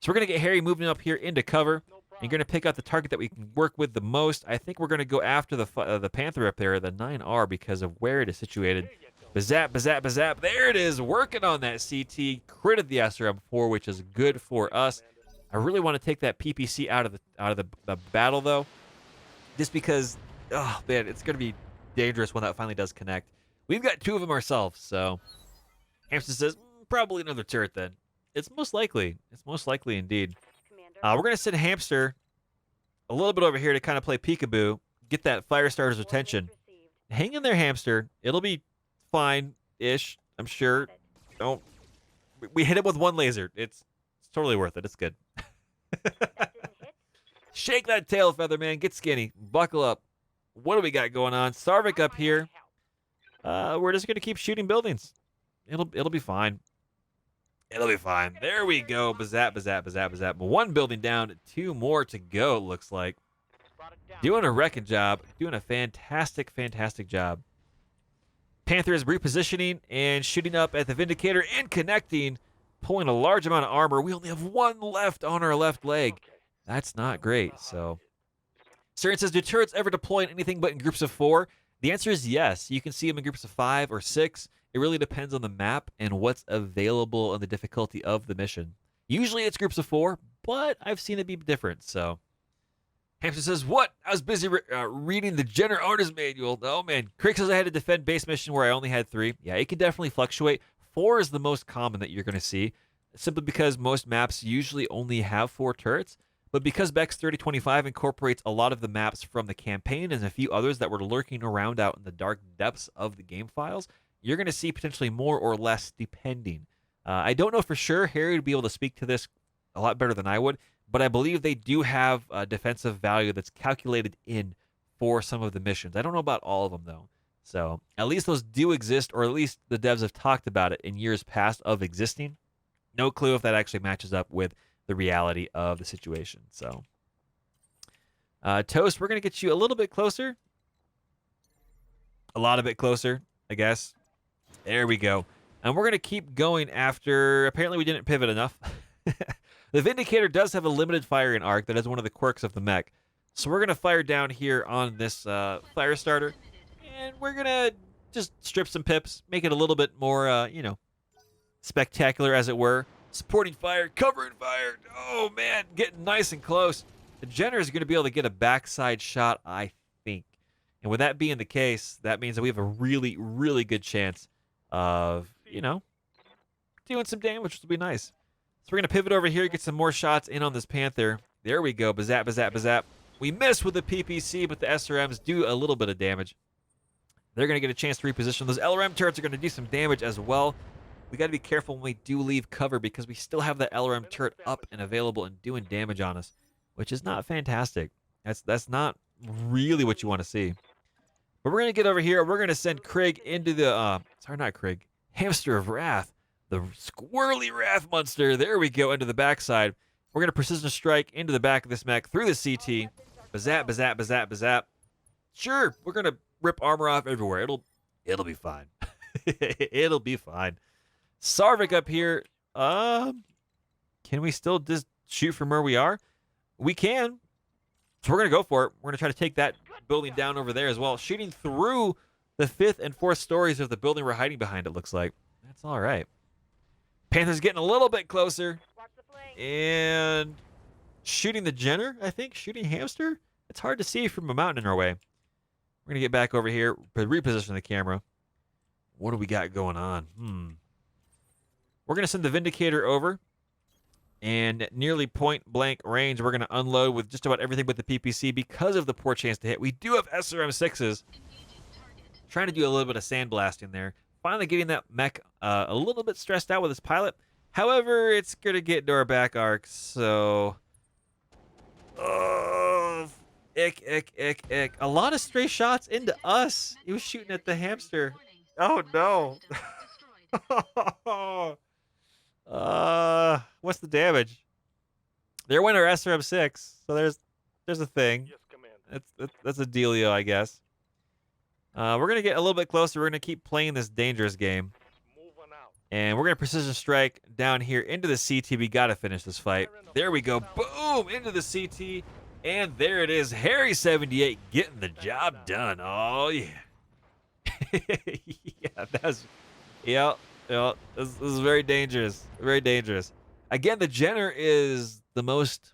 So we're going to get Harry moving up here into cover. And going to pick out the target that we can work with the most. I think we're going to go after the Panther up there, the 9R, because of where it is situated. Bazap, bazap, bazap. There it is, working on that CT. Critted the SRM-4, which is good for us. I really want to take that PPC out of the battle, though. Just because, oh, man, it's going to be dangerous when that finally does connect. We've got 2 of them ourselves, so. Hamster says, probably another turret, then. It's most likely. It's most likely, indeed. We're going to send Hamster a little bit over here to kind of play peekaboo, get that Firestarter's attention. Hang in there, Hamster. It'll be fine-ish, I'm sure. We hit it with 1 laser. It's totally worth it. It's good. Shake that tail, Featherman. Get skinny. Buckle up. What do we got going on? Sarvik up here. We're just going to keep shooting buildings. It'll be fine. It'll be fine. There we go. Bazap, bazap, bazap, bazap. 1 building down, 2 more to go, it looks like. Doing a wrecking job. Doing a fantastic, fantastic job. Panther is repositioning and shooting up at the Vindicator and connecting, pulling a large amount of armor. We only have 1 left on our left leg. That's not great. So, Siren says, do turrets ever deploy in anything but in groups of 4? The answer is yes. You can see them in groups of 5 or 6. It really depends on the map and what's available and the difficulty of the mission. Usually it's groups of 4, but I've seen it be different. So, Hamster says, what? I was busy reading the Jenner owner's manual. Oh, man. Crick says I had a defend base mission where I only had 3. Yeah, it can definitely fluctuate. 4 is the most common that you're going to see, simply because most maps usually only have 4 turrets. But because BEX3025 incorporates a lot of the maps from the campaign and a few others that were lurking around out in the dark depths of the game files, you're going to see potentially more or less depending. I don't know for sure. Harry would be able to speak to this a lot better than I would, but I believe they do have a defensive value that's calculated in for some of the missions. I don't know about all of them, though. So at least those do exist, or at least the devs have talked about it in years past of existing. No clue if that actually matches up with the reality of the situation. So, Toast, we're going to get you a little bit closer. A lot of bit closer, I guess. There we go. And we're going to keep going after... Apparently we didn't pivot enough. The Vindicator does have a limited firing arc. That is one of the quirks of the mech. So we're going to fire down here on this fire starter. And we're going to just strip some pips. Make it a little bit more, spectacular, as it were. Supporting fire, covering fire. Oh, man, getting nice and close. The Jenner is going to be able to get a backside shot, I think. And with that being the case, that means that we have a really, really good chance of, doing some damage, which will be nice. So we're going to pivot over here, get some more shots in on this Panther. There we go. Bazap, bazap, bazap. We miss with the PPC, but the SRMs do a little bit of damage. They're going to get a chance to reposition. Those LRM turrets are going to do some damage as well. We got to be careful when we do leave cover because we still have that LRM turret up and available and doing damage on us, which is not fantastic. That's not really what you want to see. But we're going to get over here. We're going to send Krieg into the... sorry, not Krieg. Hamster of Wrath. The squirrely Wrath monster. There we go, into the backside. We're going to precision strike into the back of this mech through the CT. Bazap, bazap, bazap, bazap. Sure, we're going to rip armor off everywhere. It'll be fine. It'll be fine. Sarvik up here. Can we still just shoot from where we are? We can. So we're going to go for it. We're going to try to take that building down over there as well. Shooting through the 5th and 4th stories of the building we're hiding behind, it looks like. That's all right. Panther's getting a little bit closer. And shooting the Jenner, I think. Shooting Hamster. It's hard to see from a mountain in our way. We're going to get back over here, reposition the camera. What do we got going on? We're going to send the Vindicator over. And at nearly point-blank range, we're going to unload with just about everything but the PPC because of the poor chance to hit. We do have SRM-6s. Trying to do a little bit of sandblasting there. Finally getting that mech a little bit stressed out with his pilot. However, it's going to get into our back arc, so... Ick, ick, ick, ick. A lot of stray shots into us. He was shooting at the hamster. Oh, no. What's the damage? There went our SRM-6, so there's a thing.
Yes, Commander.
That's a dealio, I guess. We're going to get a little bit closer. We're going to keep playing this dangerous game.
Moving out.
And we're going to precision strike down here into the CT. We got to finish this fight. There we go. Boom! Into the CT. And there it is. Harry78 getting the job done. Oh, yeah. Yeah, that's... Yeah, this is very dangerous. Very dangerous. Again, the Jenner is the most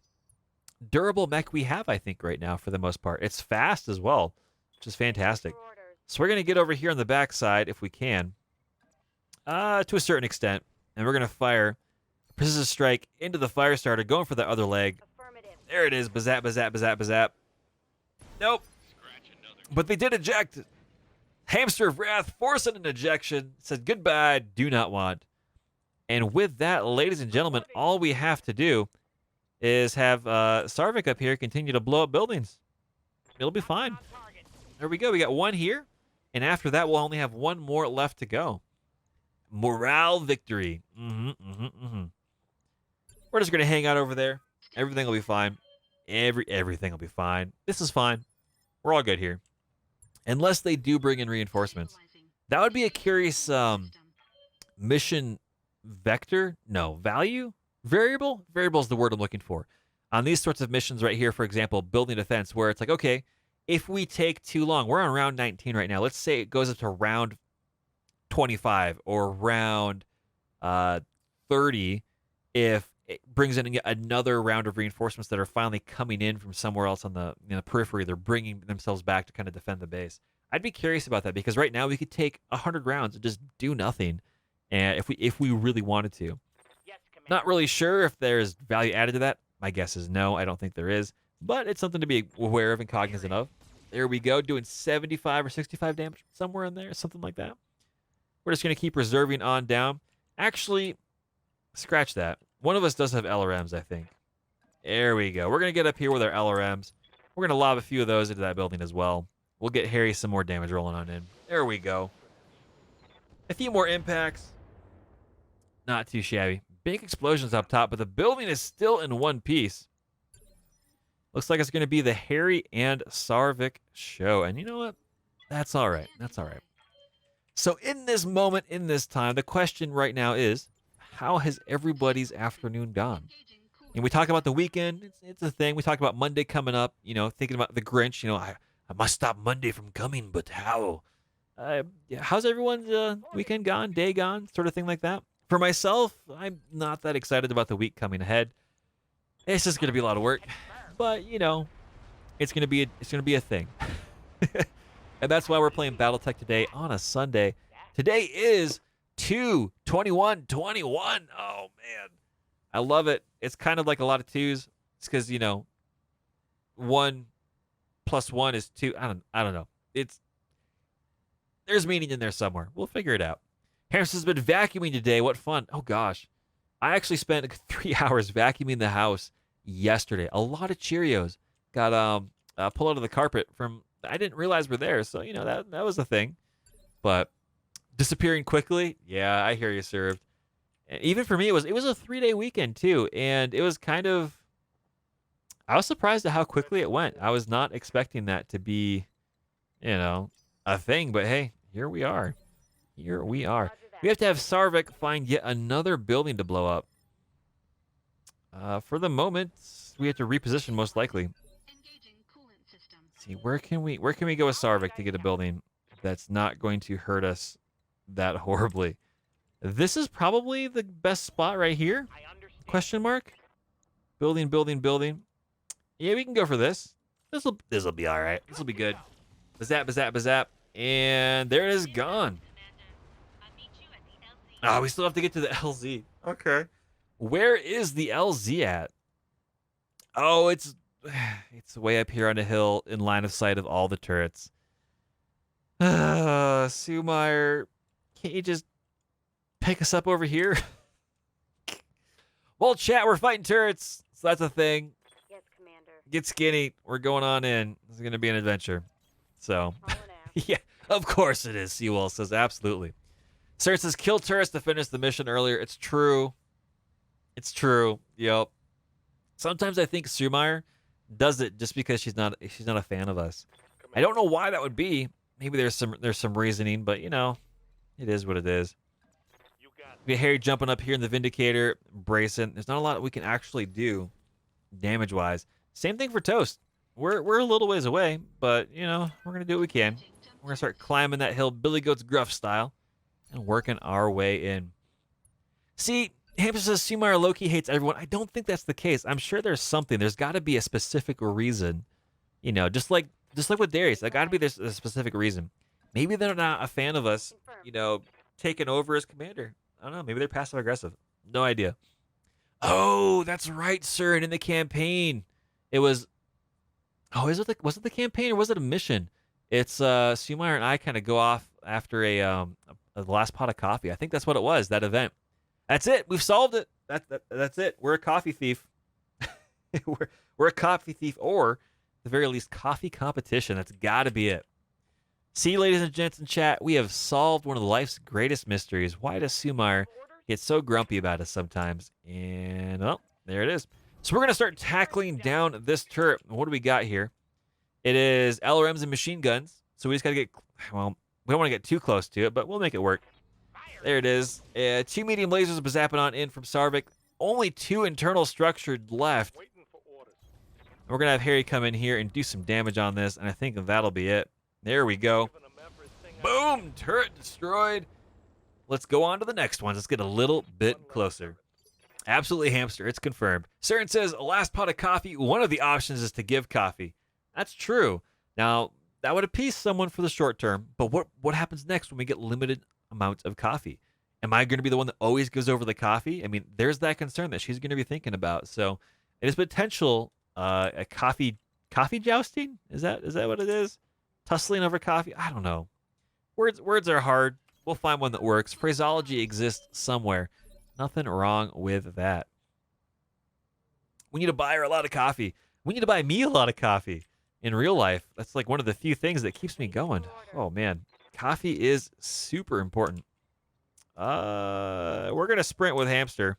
durable mech we have, I think, right now, for the most part. It's fast as well, which is fantastic. So we're going to get over here on the backside, if we can, to a certain extent. And we're going to fire precision strike into the fire starter, going for the other leg. There it is. Bazap, bazap, bazap, bazap. Nope. But they did eject. Hamster of Wrath forcing an ejection. Said goodbye, do not want. And with that, ladies and gentlemen, all we have to do is have Sarvik up here continue to blow up buildings. It'll be fine. There we go. We got one here. And after that, we'll only have one more left to go. Morale victory. We're just going to hang out over there. Everything will be fine. Everything will be fine. This is fine. We're all good here. Unless they do bring in reinforcements. That would be a curious mission vector. No, value? Variable? Variable is the word I'm looking for. On these sorts of missions right here, for example, building defense, where it's like, okay, if we take too long, we're on round 19 right now. Let's say it goes up to round 25 or round 30. If it brings in yet another round of reinforcements that are finally coming in from somewhere else on the periphery. They're bringing themselves back to kind of defend the base. I'd be curious about that because right now we could take 100 rounds and just do nothing, and if we really wanted to.
Yes, Commander.
Not really sure if there's value added to that. My guess is no. I don't think there is, but it's something to be aware of and cognizant of. There we go, doing 75 or 65 damage, somewhere in there, something like that. We're just going to keep reserving on down. Actually, scratch that. One of us does have LRMs, I think. There we go. We're going to get up here with our LRMs. We're going to lob a few of those into that building as well. We'll get Harry some more damage rolling on in. There we go. A few more impacts. Not too shabby. Big explosions up top, but the building is still in one piece. Looks like it's going to be the Harry and Sarvik show. And you know what? That's all right. That's all right. So in this moment, in this time, the question right now is, how has everybody's afternoon gone? And we talk about the weekend. It's a thing. We talk about Monday coming up, thinking about the Grinch. I must stop Monday from coming, but how? Yeah, how's everyone's weekend gone, day gone, sort of thing like that? For myself, I'm not that excited about the week coming ahead. It's just going to be a lot of work. But, it's going to be a thing. And that's why we're playing BattleTech today on a Sunday. Today is 2/21/21. Oh, man. I love it. It's kind of like a lot of twos. It's because, 1 + 1 is 2. I don't know. There's meaning in there somewhere. We'll figure it out. Harrison's been vacuuming today. What fun. Oh, gosh. I actually spent 3 hours vacuuming the house yesterday. A lot of Cheerios got pulled out of the carpet from, I didn't realize were there. So, that was a thing. But disappearing quickly. Yeah, I hear you, Served. And even for me, it was a 3-day weekend too. And it was I was surprised at how quickly it went. I was not expecting that to be, a thing. But hey, here we are. Here we are. We have to have Sarvik find yet another building to blow up. For the moment, we have to reposition most likely. Let's see, where can we go with Sarvik to get a building that's not going to hurt us that horribly? This is probably the best spot right here. Question mark? Building. Yeah, we can go for this. This'll be all right. This'll be good. Bazap. And there it is, gone. We still have to get to the LZ. Okay. Where is the LZ at? Oh, it's way up here on a hill in line of sight of all the turrets. Sumeyer, can't you just pick us up over here? Well, chat, we're fighting turrets, so that's a thing.
Yes, Commander.
Get skinny. We're going on in. This is going to be an adventure. So,
Calling out.
yeah, of course it is, Seawall says. Absolutely. Sir says, kill turrets to finish the mission earlier. It's true. It's true. Yep. Sometimes I think Sumeyer does it just because she's not a fan of us. I don't know why that would be. Maybe there's some reasoning, but it is what it is. We get Harry jumping up here in the Vindicator, bracing. There's not a lot we can actually do damage-wise. Same thing for Toast. We're a little ways away, but we're gonna do what we can. We're gonna start climbing that hill, Billy Goat's Gruff style, and working our way in. See, Hamster says Sumeyer Loki hates everyone. I don't think that's the case. I'm sure there's something. There's got to be a specific reason. Just like with Darius, there got to be a specific reason. Maybe they're not a fan of us, taking over as commander. I don't know. Maybe they're passive aggressive. No idea. Oh, that's right, sir. And in the campaign, it was. Oh, was it the campaign or was it a mission? It's Sumeyer and I kind of go off after a last pot of coffee. I think that's what it was. That event. That's it. We've solved it. That's it. We're a coffee thief. we're a coffee thief, or at the very least, coffee competition. That's got to be it. See, ladies and gents in chat, we have solved one of life's greatest mysteries. Why does Sumeyer get so grumpy about us sometimes? And, well, there it is. So we're going to start tackling down this turret. What do we got here? It is LRMs and machine guns. So we just got to get, well, we don't want to get too close to it, but we'll make it work. There it is. 2 medium lasers are zapping on in from Sarvik. Only 2 internal structured left. We're going to have Harry come in here and do some damage on this, and I think that'll be it. There we go. Boom! Turret destroyed. Let's go on to the next ones. Let's get a little bit closer. Absolutely, Hamster. It's confirmed. Saren says, last pot of coffee, one of the options is to give coffee. That's true. Now, that would appease someone for the short term, but what happens next when we get limited amounts of coffee? Am I going to be the one that always gives over the coffee? I mean, there's that concern that she's going to be thinking about. So it is potential a coffee jousting. Is that what it is? Tussling over coffee? I don't know. Words are hard. We'll find one that works. Phraseology exists somewhere. Nothing wrong with that. We need to buy her a lot of coffee. We need to buy me a lot of coffee in real life. That's like one of the few things that keeps me going. Oh, man. Coffee is super important. We're going to sprint with Hamster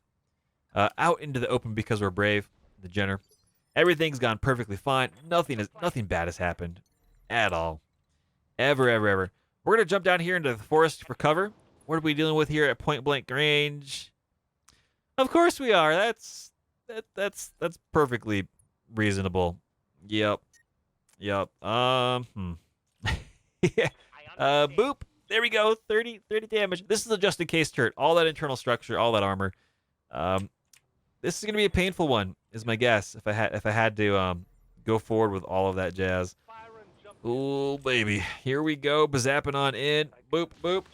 out into the open because we're brave, the Jenner. Everything's gone perfectly fine. Nothing bad has happened at all. Ever. We're going to jump down here into the forest for cover. What are we dealing with here at point blank range? Of course we are. That's perfectly reasonable. Yep. Yeah. Boop. There we go. 30 damage. This is a just in case turret. All that internal structure, all that armor. This is gonna be a painful one, is my guess. If I had to go forward with all of that jazz. Oh baby, here we go. Bazapping on in. Boop boop.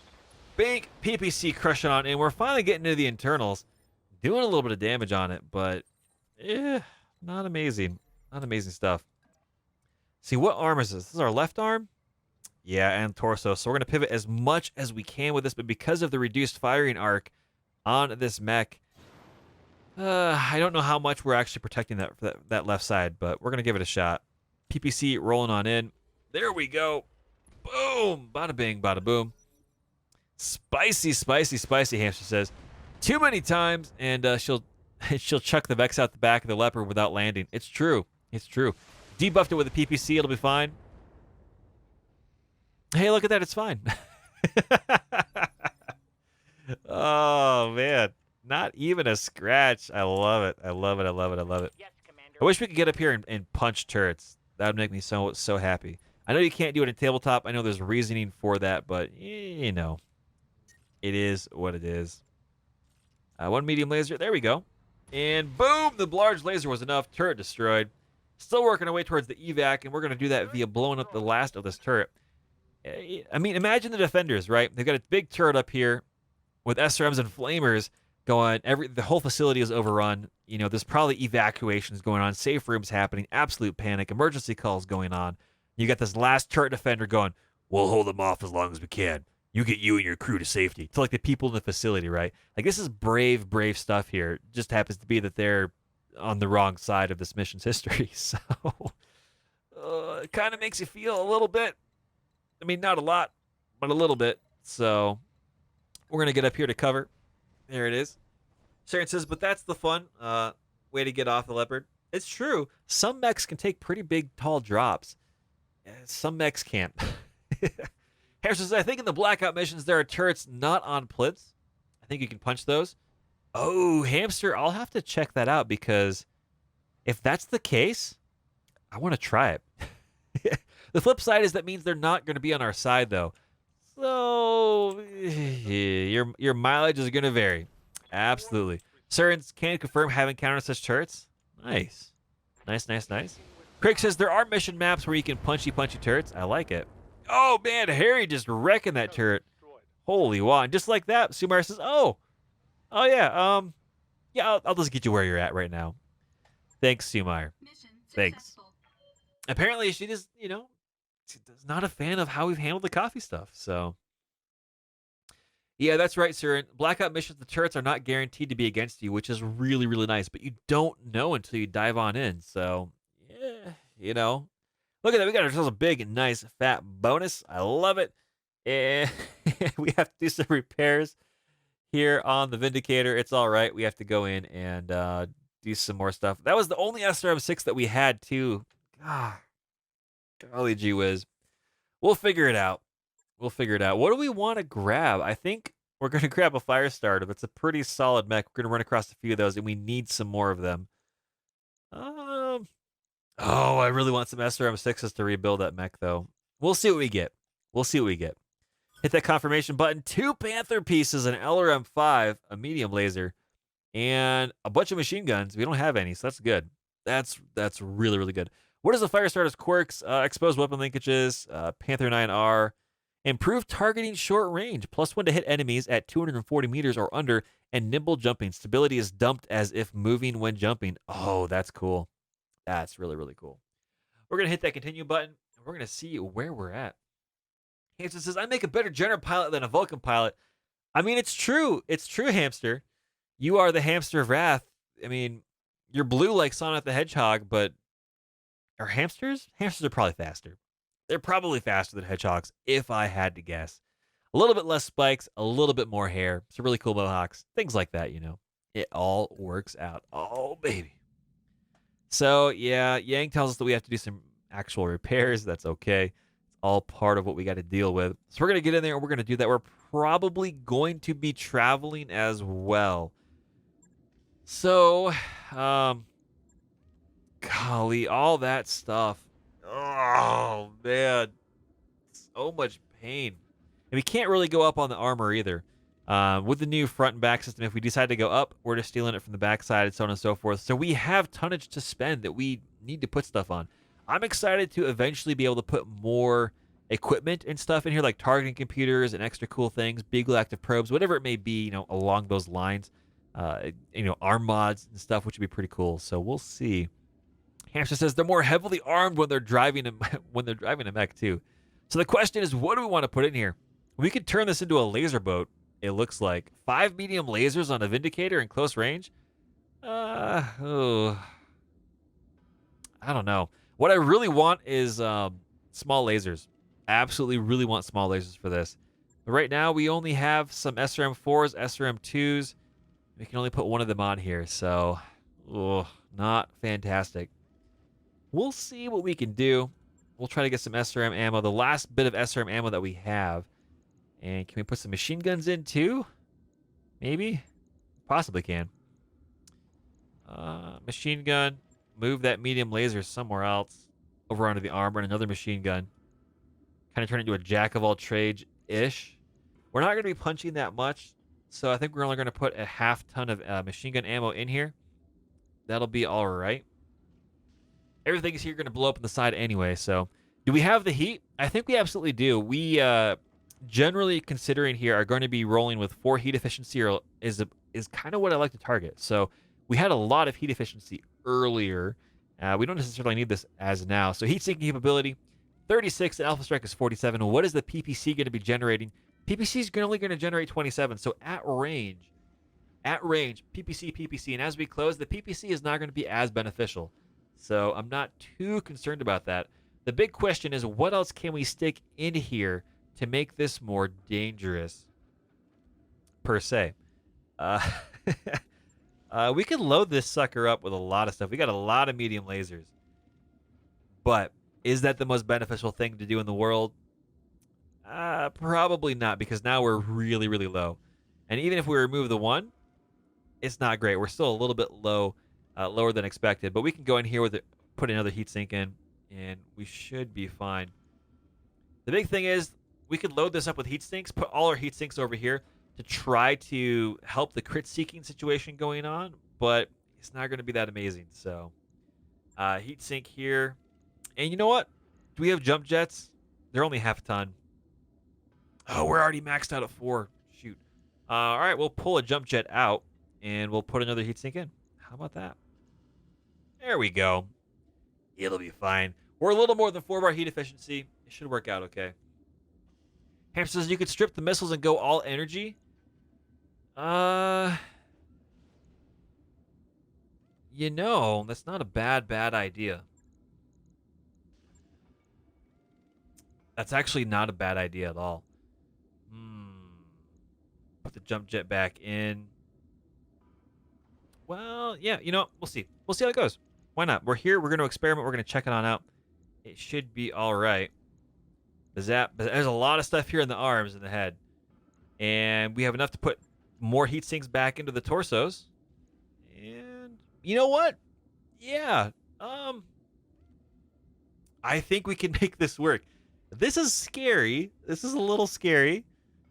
Bink. PPC crushing on in. We're finally getting into the internals. Doing a little bit of damage on it, but not amazing. Not amazing stuff. See, what arm is this? This is our left arm? Yeah, and torso. So we're going to pivot as much as we can with this, but because of the reduced firing arc on this mech, I don't know how much we're actually protecting that left side, but we're going to give it a shot. PPC rolling on in. There we go. Boom. Bada bing, bada boom. Spicy, Hamster says. Too many times, and she'll chuck the Vex out the back of the Leopard without landing. It's true. Debuffed it with a PPC. It'll be fine. Hey, look at that. It's fine. Oh, man. Not even a scratch. I love it.
Yes, Commander.
I wish we could get up here and punch turrets. That would make me so happy. I know you can't do it in tabletop. I know there's reasoning for that, but, you know, it is what it is. One medium laser. There we go. And boom, the large laser was enough. Turret destroyed. Still working our way towards the evac, and we're going to do that via blowing up the last of this turret. I mean, imagine the defenders, right? They've got a big turret up here with SRMs and flamers going. The whole facility is overrun. You know, there's probably evacuations going on, safe rooms happening, absolute panic, emergency calls going on. You got this last turret defender going, we'll hold them off as long as we can. You get you and your crew to safety. To like the people in the facility, right? Like this is brave stuff here. It just happens to be that they're on the wrong side of this mission's history. So it kind of makes you feel a little bit. I mean, not a lot, but a little bit. So we're going to get up here to cover. There it is. Sharon says, but that's the fun way to get off the Leopard. It's true. Some mechs can take pretty big, tall drops. Some mechs can't. Harris says, I think in the Blackout missions there are turrets not on plits. I think you can punch those. Oh, Hamster, I'll have to check that out because if that's the case, I want to try it. The flip side is that means they're not going to be on our side, though. So your mileage is going to vary. Absolutely. Surins can confirm having encountered such turrets. Nice. Craig says there are mission maps where you can punchy turrets. I like it. Oh, man, Harry just wrecking that turret. Holy wow. And just like that, Sumar says, oh, yeah, I'll just get you where you're at right now. Thanks, Sumar. Thanks. Apparently, she just, she's not a fan of how we've handled the coffee stuff, so. Yeah, that's right, sir. In Blackout missions, the turrets are not guaranteed to be against you, which is really, really nice, but you don't know until you dive on in, so, yeah, Look at that. We got ourselves a big, nice, fat bonus. I love it. And we have to do some repairs here on the Vindicator. It's all right. We have to go in and do some more stuff. That was the only SRM6 that we had, too. God, golly gee whiz. We'll figure it out. What do we want to grab? I think we're going to grab a fire starter. That's a pretty solid mech. We're going to run across a few of those, and we need some more of them. Oh, I really want some SRM6s to rebuild that mech, though. We'll see what we get. Hit that confirmation button. 2 Panther pieces, an LRM5, a medium laser, and a bunch of machine guns. We don't have any, so that's good. That's really, really good. What is the Firestarter's quirks? Exposed weapon linkages, Panther 9R, improved targeting short range, +1 to hit enemies at 240 meters or under, and nimble jumping. Stability is dumped as if moving when jumping. Oh, that's cool. That's really, really cool. We're going to hit that continue button, and we're going to see where we're at. Hamster says, I make a better Jenner pilot than a Vulcan pilot. I mean, it's true. It's true, Hamster. You are the Hamster of Wrath. I mean, you're blue like Sonic the Hedgehog, but are hamsters? Hamsters are probably faster. They're probably faster than hedgehogs, if I had to guess. A little bit less spikes, a little bit more hair, some really cool mohawks, things like that, you know. It all works out. Oh, baby. So, yeah, Yang tells us that we have to do some actual repairs. That's okay. It's all part of what we got to deal with. So we're going to get in there and we're going to do that. We're probably going to be traveling as well. So, golly, all that stuff. Oh, man. So much pain. And we can't really go up on the armor either. With the new front and back system, if we decide to go up, we're just stealing it from the backside and so on and so forth. So we have tonnage to spend that we need to put stuff on. I'm excited to eventually be able to put more equipment and stuff in here, like targeting computers and extra cool things, Beagle active probes, whatever it may be, you know, along those lines. You know, arm mods and stuff, which would be pretty cool. So we'll see. Hamster says they're more heavily armed when they're driving a mech too. So the question is, what do we want to put in here? We could turn this into a laser boat. It looks like 5 medium lasers on a Vindicator in close range. Oh, I don't know. What I really want is small lasers. I absolutely really want small lasers for this. But right now we only have some SRM4s, SRM2s. We can only put one of them on here, so not fantastic. We'll see what we can do. We'll try to get some SRM ammo, the last bit of SRM ammo that we have. And can we put some machine guns in too? Maybe? Possibly can. Machine gun. Move that medium laser somewhere else. Over onto the armor and another machine gun. Kind of turn it into a jack of all trades-ish. We're not going to be punching that much. So I think we're only going to put a half ton of machine gun ammo in here. That'll be all right. Everything is here going to blow up on the side anyway. So do we have the heat? I think we absolutely do. We generally considering here are going to be rolling with 4 heat efficiency, or is kind of what I like to target. So we had a lot of heat efficiency earlier. We don't necessarily need this as now. So heat sinking capability 36 and Alpha Strike is 47. What is the PPC going to be generating? PPC is only going to generate 27. So at range, PPC, and as we close, the PPC is not going to be as beneficial. So I'm not too concerned about that. The big question is, what else can we stick in here to make this more dangerous, per se? We could load this sucker up with a lot of stuff. We got a lot of medium lasers. But is that the most beneficial thing to do in the world? Probably not, because now we're really, really low. And even if we remove the one, it's not great. We're still a little bit low, lower than expected. But we can go in here with it, put another heatsink in, and we should be fine. The big thing is, we could load this up with heat sinks, put all our heat sinks over here to try to help the crit seeking situation going on, but it's not going to be that amazing. So heat sink here. And you know what? Do we have jump jets? They're only half a ton. Oh, we're already maxed out at 4. Shoot. All right, we'll pull a jump jet out and we'll put another heat sink in. How about that? There we go. It'll be fine. We're a little more than 4 bar heat efficiency. It should work out okay. Hamster says you could strip the missiles and go all energy. You know, that's not a bad idea. That's actually not a bad idea at all. Put the jump jet back in. Well, yeah, you know, we'll see. We'll see how it goes. Why not? We're here. We're going to experiment. We're going to check it on out. It should be all right. There's a lot of stuff here in the arms and the head. And we have enough to put more heat sinks back into the torsos. And you know what? Yeah. I think we can make this work. This is scary. This is a little scary.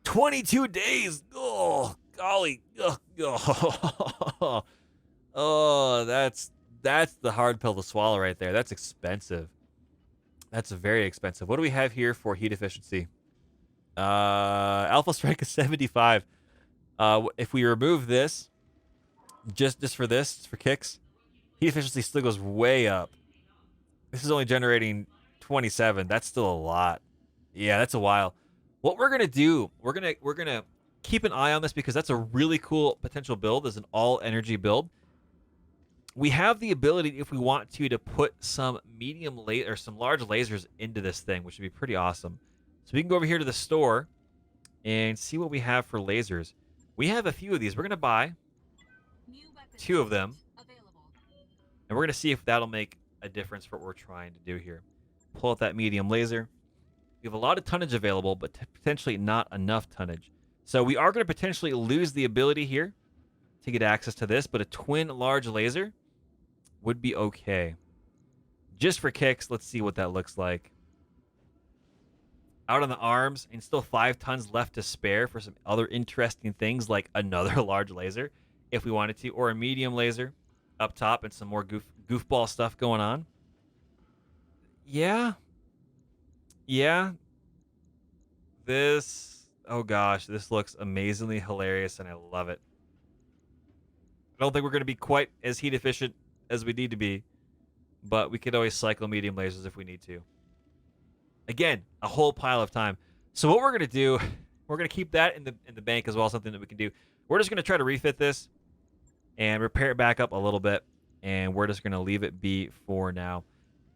22 days. Oh, golly. Ugh. Oh, that's the hard pill to swallow right there. That's expensive. That's very expensive. What do we have here for heat efficiency? Alpha strike is 75. If we remove this, just for this, just for kicks, heat efficiency still goes way up. This is only generating 27. That's still a lot. Yeah, that's a while. What we're gonna do, we're gonna keep an eye on this because that's a really cool potential build as an all energy build. We have the ability, if we want to put some medium or some large lasers into this thing, which would be pretty awesome. So we can go over here to the store and see what we have for lasers. We have a few of these. We're gonna buy 2 of them, and we're gonna see if that'll make a difference for what we're trying to do here. Pull out that medium laser. We have a lot of tonnage available, but potentially not enough tonnage. So we are going to potentially lose the ability here to get access to this, but a twin large laser would be okay. Just for kicks, let's see what that looks like. Out on the arms, and still 5 tons left to spare for some other interesting things like another large laser, if we wanted to, or a medium laser up top and some more goofball stuff going on. Yeah. Oh gosh, this looks amazingly hilarious, and I love it. I don't think we're going to be quite as heat efficient as we need to be, but we could always cycle medium lasers if we need to. Again, a whole pile of time. So what we're going to do, we're going to keep that in the bank as well, something that we can do. We're just going to try to refit this and repair it back up a little bit, and we're just going to leave it be for now.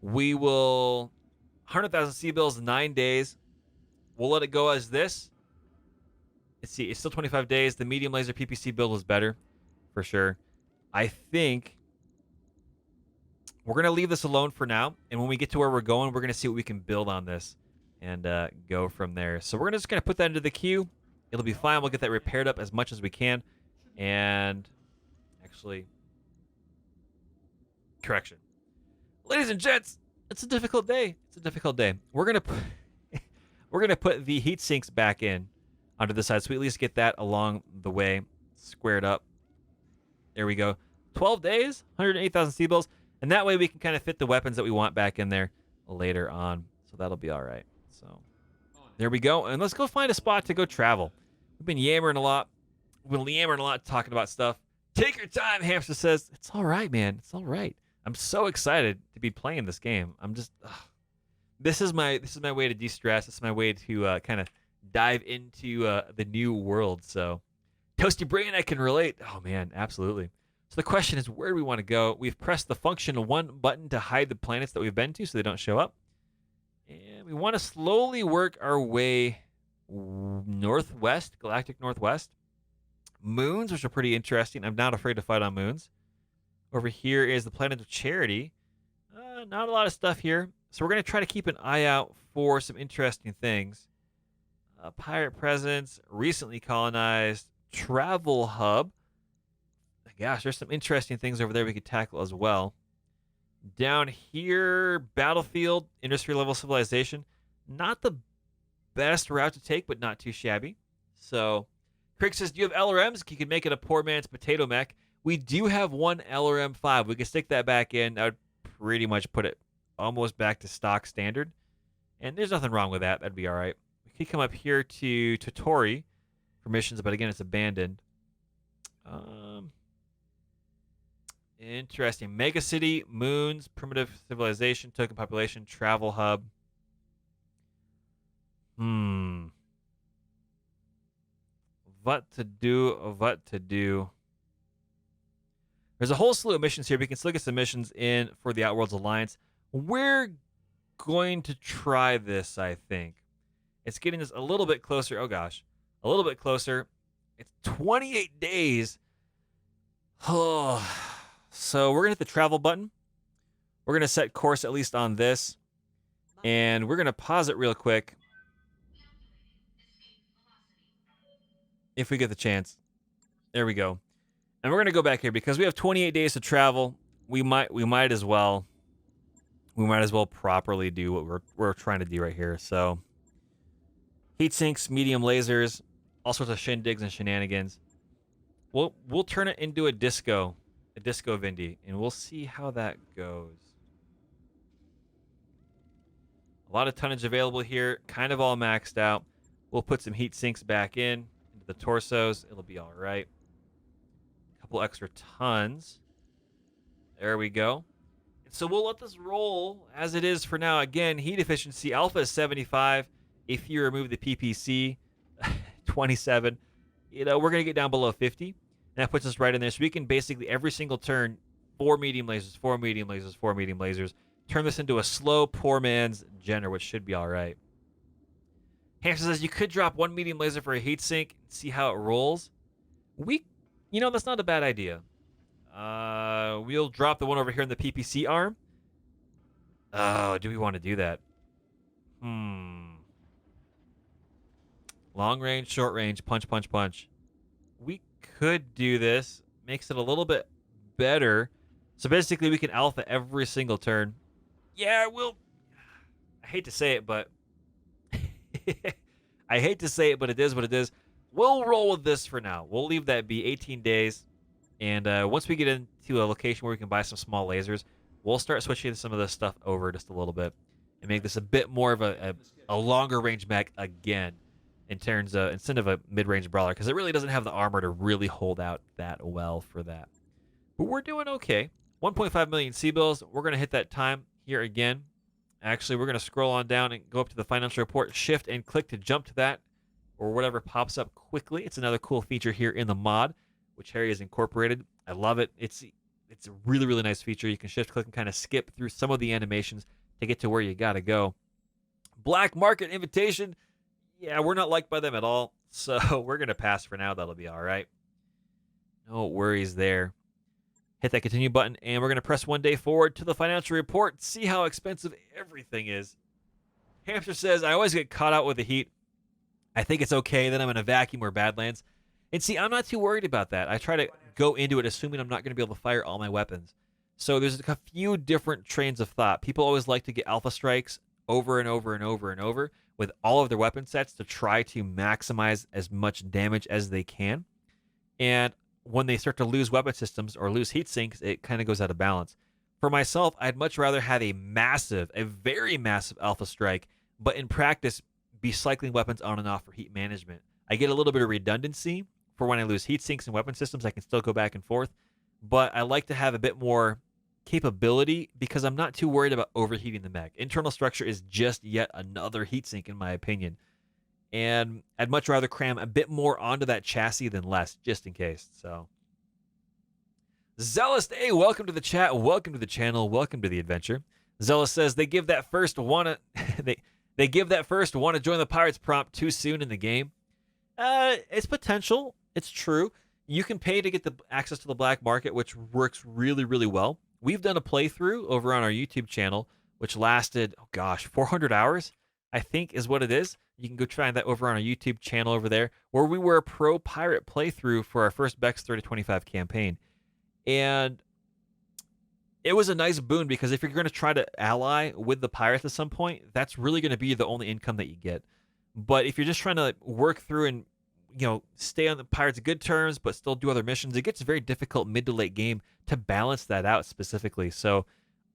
We will 100,000 C-bills, 9 days. We'll let it go as this. Let's see, it's still 25 days. The medium laser PPC build was better, for sure. I think we're going to leave this alone for now, and when we get to where we're going, we're going to see what we can build on this and go from there. So we're just going to put that into the queue. It'll be fine. We'll get that repaired up as much as we can. And actually, correction. Ladies and gents, it's a difficult day. It's a difficult day. We're going to put the heat sinks back in onto the side, so we at least get that along the way squared up. There we go. 12 days, 108,000 C-bills, and that way we can kind of fit the weapons that we want back in there later on. So that'll be all right. So there we go, and let's go find a spot to go travel. We've been yammering a lot. We've been yammering a lot, talking about stuff. Take your time, Hamster says. It's all right, man. It's all right. I'm so excited to be playing this game. I'm just, this is my way to de-stress. This is my way to kind of dive into the new world. So, Toasty Brain, I can relate. Oh man, absolutely. So the question is, where do we want to go? We've pressed the function 1 button to hide the planets that we've been to so they don't show up. And we want to slowly work our way northwest, galactic northwest. Moons, which are pretty interesting. I'm not afraid to fight on moons. Over here is the planet of Charity. Not a lot of stuff here. So we're going to try to keep an eye out for some interesting things. Pirate presence, recently colonized, travel hub. Gosh, there's some interesting things over there we could tackle as well. Down here, battlefield, industry level civilization. Not the best route to take, but not too shabby. So, Craig says, do you have LRMs? You could make it a poor man's potato mech. We do have one LRM-5. We could stick that back in. I would pretty much put it almost back to stock standard. And there's nothing wrong with that. That'd be all right. We could come up here to Totori for missions, but again, it's abandoned. Interesting. Megacity, moons, primitive civilization, token population, travel hub. What to do? There's a whole slew of missions here. We can still get some missions in for the Outworlds Alliance. We're going to try this, I think. It's getting us a little bit closer. Oh, gosh. A little bit closer. It's 28 days. Oh. So we're going to hit the travel button. We're going to set course at least on this. And we're going to pause it real quick. If we get the chance. There we go. And we're going to go back here because we have 28 days to travel. We might as well properly do what we're trying to do right here. So heat sinks, medium lasers, all sorts of shindigs and shenanigans. We'll turn it into a disco Vindy, and we'll see how that goes. A lot of tonnage available here, kind of all maxed out. We'll put some heat sinks back into the torsos. It'll be all right. A couple extra tons. There we go. And so we'll let this roll as it is for now. Again, heat efficiency alpha is 75. If you remove the PPC, 27. We're going to get down below 50. And that puts us right in there. So we can basically every single turn, 4 medium lasers, 4 medium lasers, 4 medium lasers. Turn this into a slow, poor man's Jenner, which should be all right. Hamster says you could drop 1 medium laser for a heat sink and see how it rolls. That's not a bad idea. We'll drop the one over here in the PPC arm. Oh, do we want to do that? Long range, short range, punch, punch, punch. We could do this. Makes it a little bit better. So basically, we can alpha every single turn. Yeah, I hate to say it, but it is what it is. We'll roll with this for now. We'll leave that be 18 days. And once we get into a location where we can buy some small lasers, we'll start switching some of this stuff over just a little bit and make this a bit more of a longer range mech again in terms of instead of a mid-range brawler, because it really doesn't have the armor to really hold out that well for that. But we're doing okay. 1.5 million C-bills. We're going to hit that time here again. Actually, we're going to scroll on down and go up to the financial report, shift and click to jump to that or whatever pops up quickly. It's another cool feature here in the mod, which Harry has incorporated. I love it. It's a really, really nice feature. You can shift click and kind of skip through some of the animations to get to where you got to go. Black market invitation. Yeah, we're not liked by them at all, so we're going to pass for now. That'll be all right. No worries there. Hit that continue button, and we're going to press 1 day forward to the financial report, see how expensive everything is. Hamster says, I always get caught out with the heat. I think it's okay. Then I'm in a vacuum or Badlands. And see, I'm not too worried about that. I try to go into it assuming I'm not going to be able to fire all my weapons. So there's a few different trains of thought. People always like to get alpha strikes over and over and over and over with all of their weapon sets to try to maximize as much damage as they can. And when they start to lose weapon systems or lose heat sinks, it kind of goes out of balance. For myself, I'd much rather have a very massive alpha strike, but in practice, be cycling weapons on and off for heat management. I get a little bit of redundancy for when I lose heat sinks and weapon systems. I can still go back and forth, but I like to have a bit more capability because I'm not too worried about overheating the mech. Internal structure is just yet another heat sink in my opinion, and I'd much rather cram a bit more onto that chassis than less, just in case. So, Zealous, hey, welcome to the chat, welcome to the channel, welcome to the adventure. Zealous says they give that first they give that first want to join the Pirates prompt too soon in the game. It's potential. It's true. You can pay to get the access to the black market, which works really, really well. We've done a playthrough over on our YouTube channel, which lasted, 400 hours, I think is what it is. You can go try that over on our YouTube channel over there, where we were a pro pirate playthrough for our first BEX3025 campaign. And it was a nice boon because if you're going to try to ally with the pirates at some point, that's really going to be the only income that you get. But if you're just trying to work through and stay on the pirates' good terms, but still do other missions, it gets very difficult mid to late game to balance that out specifically. So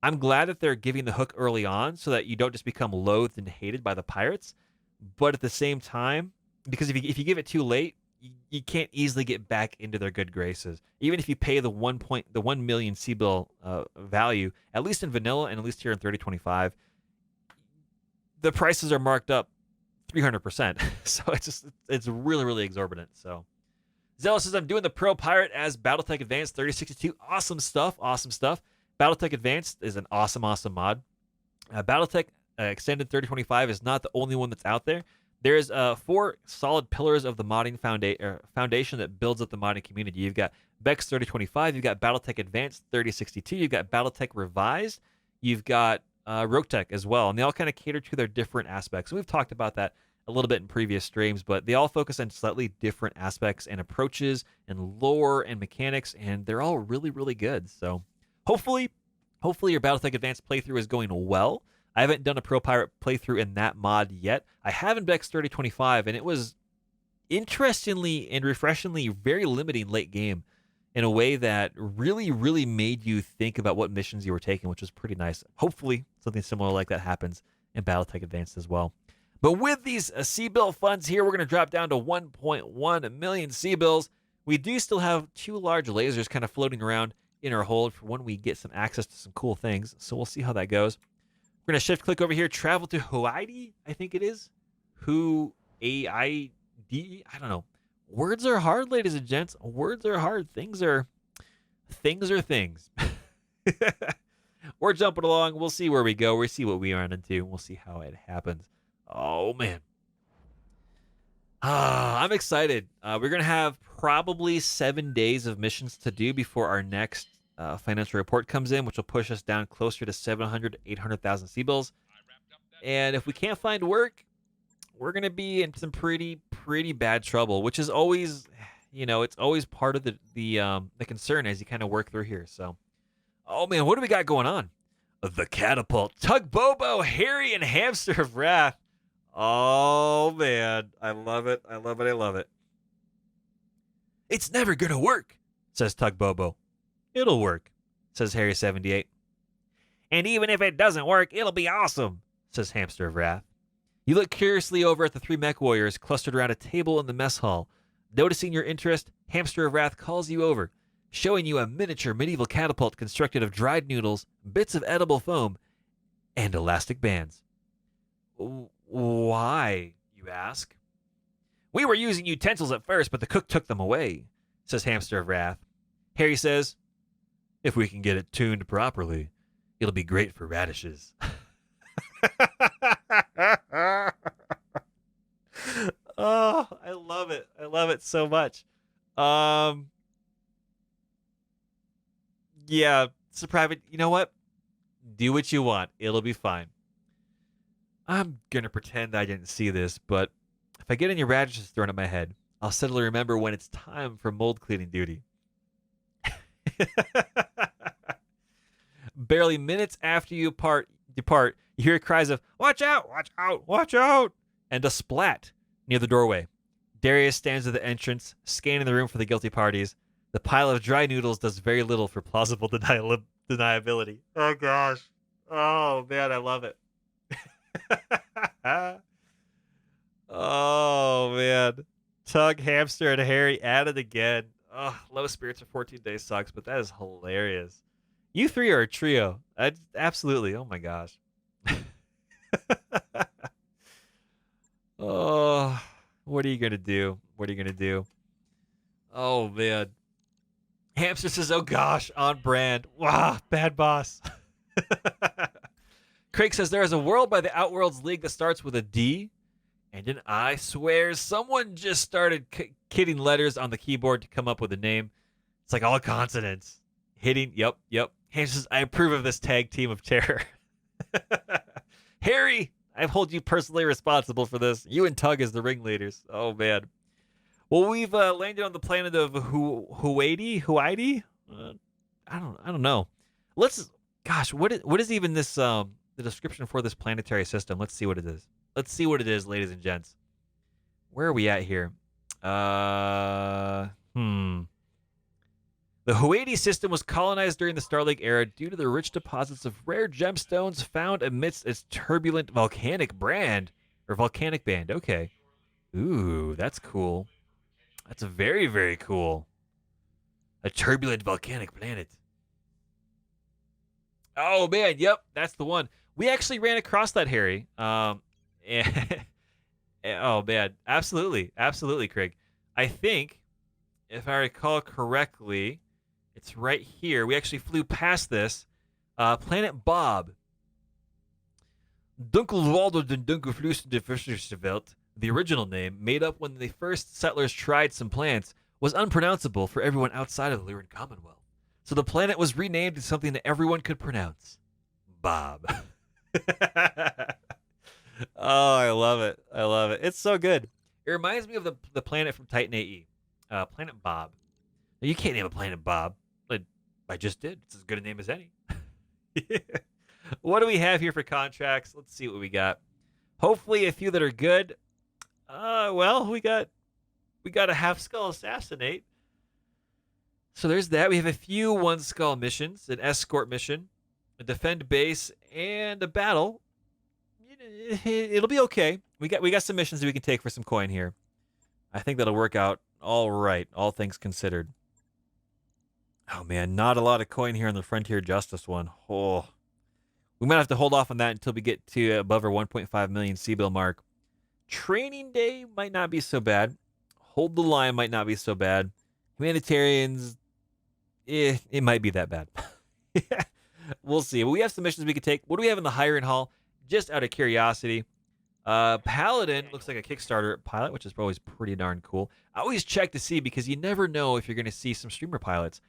I'm glad that they're giving the hook early on so that you don't just become loathed and hated by the pirates. But at the same time, because if you give it too late, you can't easily get back into their good graces. Even if you pay the 1 million C-bill value, at least in vanilla and at least here in 3025, the prices are marked up 300%. So it's really, really exorbitant. So Zealous says, I'm doing the Pro Pirate as BattleTech Advanced 3062. Awesome stuff. BattleTech Advanced is an awesome mod. BattleTech Extended 3025 is not the only one that's out there. There's 4 solid pillars of the modding foundation that builds up the modding community. You've got BEX3025, you've got BattleTech Advanced 3062, you've got BattleTech Revised, you've got RogueTech as well, and they all kind of cater to their different aspects. And we've talked about that a little bit in previous streams, but they all focus on slightly different aspects and approaches and lore and mechanics, and they're all really, really good. So hopefully your BattleTech Advanced playthrough is going well. I haven't done a Pro Pirate playthrough in that mod yet. I have in BEX3025, and it was interestingly and refreshingly very limiting late game in a way that really, really made you think about what missions you were taking, which was pretty nice. Hopefully, something similar like that happens in BattleTech Advanced as well. But with these C-bill funds here, we're going to drop down to 1.1 million C-bills. We do still have 2 large lasers kind of floating around in our hold for when we get some access to some cool things. So we'll see how that goes. We're going to shift click over here, travel to Hawaii, I think it is. Hawaii, I don't know. Words are hard, ladies and gents. Words are hard. Things are things. We're jumping along. We'll see where we go. We'll see what we run into. We'll see how it happens. Oh, man. I'm excited. We're going to have probably 7 days of missions to do before our next financial report comes in, which will push us down closer to 700 to 800,000 C-bills. And if we can't find work, we're going to be in some pretty bad trouble, which is always, it's always part of the concern as you kind of work through here. So, oh, man, what do we got going on? The Catapult, Tug Bobo, Harry, and Hamster of Wrath. Oh, man. I love it. I love it. I love it. It's never going to work, says Tug Bobo. It'll work, says Harry 78. And even if it doesn't work, it'll be awesome, says Hamster of Wrath. You look curiously over at the 3 mech warriors clustered around a table in the mess hall. Noticing your interest, Hamster of Wrath calls you over, showing you a miniature medieval catapult constructed of dried noodles, bits of edible foam, and elastic bands. Why, you ask? We were using utensils at first, but the cook took them away, says Hamster of Wrath. Harry says, if we can get it tuned properly, it'll be great for radishes. Oh, I love it. I love it so much. Yeah, it's a private. You know what? Do what you want. It'll be fine. I'm going to pretend I didn't see this, but if I get any radishes thrown at my head, I'll suddenly remember when it's time for mold cleaning duty. Barely minutes after you depart, you hear cries of, watch out, watch out, watch out, and a splat near the doorway. Darius stands at the entrance, scanning the room for the guilty parties. The pile of dry noodles does very little for plausible deniability. Oh, gosh. Oh, man, I love it. Oh, man. Tug, Hamster, and Harry at it again. Oh, low spirits for 14 days sucks, but that is hilarious. You 3 are a trio. Absolutely. Oh, my gosh. Oh, what are you going to do? What are you going to do? Oh, man. Hamster says, oh, gosh, on brand. Wow, bad boss. Craig says, there is a world by the Outworlds League that starts with a D and an I. Swears someone just started kidding letters on the keyboard to come up with a name. It's like all consonants. Hitting, yep. Hamster says, I approve of this tag team of terror. Harry, I hold you personally responsible for this. You and Tug as the ringleaders. Oh, man. Well, we've landed on the planet of Hawaii? I don't know. What is even this the description for this planetary system? Let's see what it is. Let's see what it is, ladies and gents. Where are we at here? The Hawaii system was colonized during the Starlink era due to the rich deposits of rare gemstones found amidst its turbulent volcanic band. Okay. Ooh, that's cool. That's very, very cool. A turbulent volcanic planet. Oh, man, yep, that's the one. We actually ran across that, Harry. Oh, man, absolutely, Craig. I think, if I recall correctly, it's right here. We actually flew past this. Planet Bob. Dunkelwalder den Dunkelflussende, the original name, made up when the first settlers tried some plants, was unpronounceable for everyone outside of the Lyran Commonwealth. So the planet was renamed to something that everyone could pronounce. Bob. Oh, I love it. It's so good. It reminds me of the planet from Titan AE. Planet Bob. Now, you can't name a planet Bob. But I just did. It's as good a name as any. What do we have here for contracts? Let's see what we got. Hopefully a few that are good. Well, we got We got a half skull assassinate. So there's that. We have a few one skull missions, an escort mission, a defend base, and a battle. It'll be okay. We got some missions that we can take for some coin here. I think that'll work out all right, all things considered. Oh man, not a lot of coin here on the Frontier Justice one. Oh, we might have to hold off on that until we get to above our 1.5 million C-bill mark. Training Day might not be so bad. Hold the Line might not be so bad. Humanitarians, it might be that bad. We'll see. We have some missions we could take. What do we have in the hiring hall? Just out of curiosity. Paladin looks like a Kickstarter pilot, which is always pretty darn cool. I always check to see because you never know if you're going to see some streamer pilots.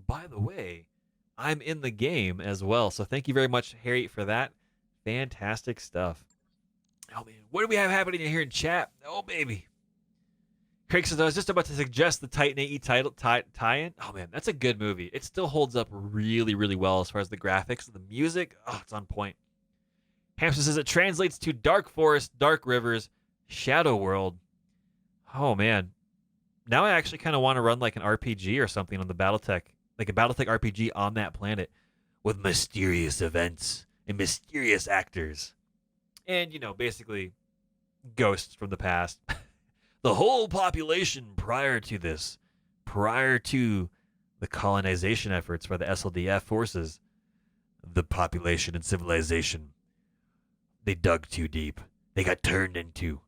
By the way, I'm in the game as well, so thank you very much, Harry, for that. Fantastic stuff. Oh, man. What do we have happening here in chat? Oh, baby. Craig says, I was just about to suggest the Titan AE title tie-in. Oh, man, that's a good movie. It still holds up really, really well as far as the graphics. The music, it's on point. Hamster says it translates to Dark Forest, Dark Rivers, Shadow World. Oh, man. Now I actually kind of want to run like an RPG or something on the BattleTech. Like a BattleTech RPG on that planet with mysterious events and mysterious actors. And, basically ghosts from the past. The whole population prior to this, prior to the colonization efforts by the SLDF forces, the population and civilization, they dug too deep. They got turned into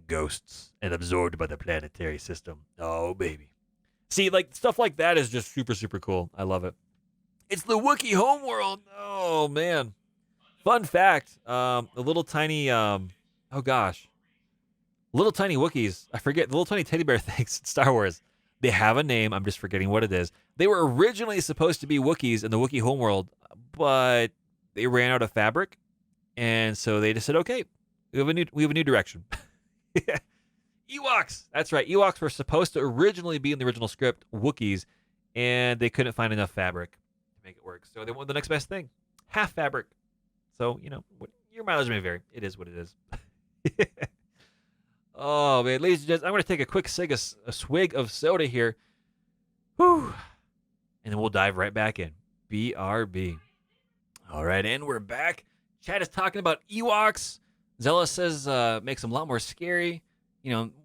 ghosts and absorbed by the planetary system. Oh, baby. See, like, stuff like that is just super, super cool. I love it. It's the Wookiee homeworld. Oh, man. Fun fact, the little tiny, little tiny Wookiees, I forget, the little tiny teddy bear things in Star Wars, they have a name. I'm just forgetting what it is. They were originally supposed to be Wookiees in the Wookiee homeworld, but they ran out of fabric, and so they just said, okay, we have a new direction. Ewoks. That's right. Ewoks were supposed to originally be in the original script Wookiees, and they couldn't find enough fabric to make it work. So they wanted the next best thing, half fabric. So, your mileage may vary. It is what it is. Oh, man. Ladies and gents, I'm going to take a quick swig of soda here. Whew. And then we'll dive right back in. BRB. All right, and we're back. Chad is talking about Ewoks. Zella says makes them a lot more scary,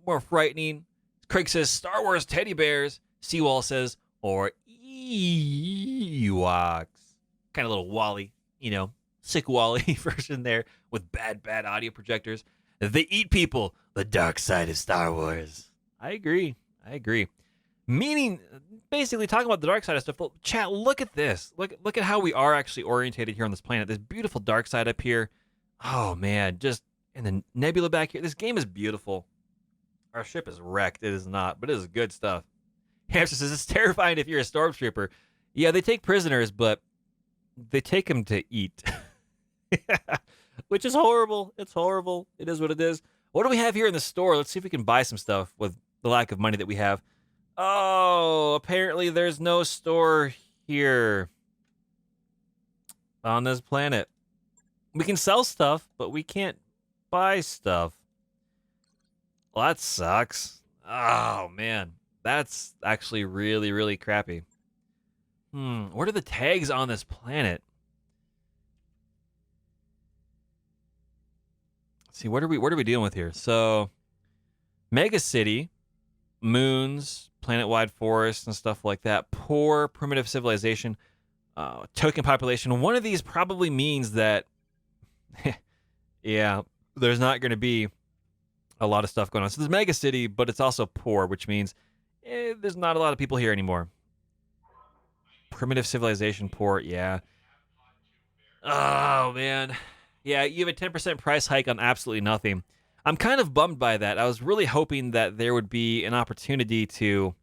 more frightening. Craig says Star Wars teddy bears. Seawall says, or Ewoks. Kind of little Wally, sick Wally version there with bad audio projectors. They eat people. The dark side of Star Wars. I agree. Meaning, basically talking about the dark side of stuff. Chat, look at this. Look at how we are actually orientated here on this planet. This beautiful dark side up here. Oh, man. Just in the nebula back here. This game is beautiful. Our ship is wrecked. It is not, but it is good stuff. Hamster says, it's terrifying if you're a stormtrooper. Yeah, they take prisoners, but they take them to eat. Which is horrible. It's horrible. It is what it is. What do we have here in the store? Let's see if we can buy some stuff with the lack of money that we have. Oh, apparently there's no store here on this planet. We can sell stuff, but we can't buy stuff. Well, that sucks. Oh, man. That's actually really, really crappy. What are the tags on this planet? Let's see, what are we dealing with here? So, Mega City, moons, planet-wide forests, and stuff like that. Poor primitive civilization, token population. One of these probably means that, yeah, there's not going to be a lot of stuff going on. So there's Mega City, but it's also poor, which means there's not a lot of people here anymore. Primitive civilization, poor, yeah. Oh, man. Yeah, you have a 10% price hike on absolutely nothing. I'm kind of bummed by that. I was really hoping that there would be an opportunity to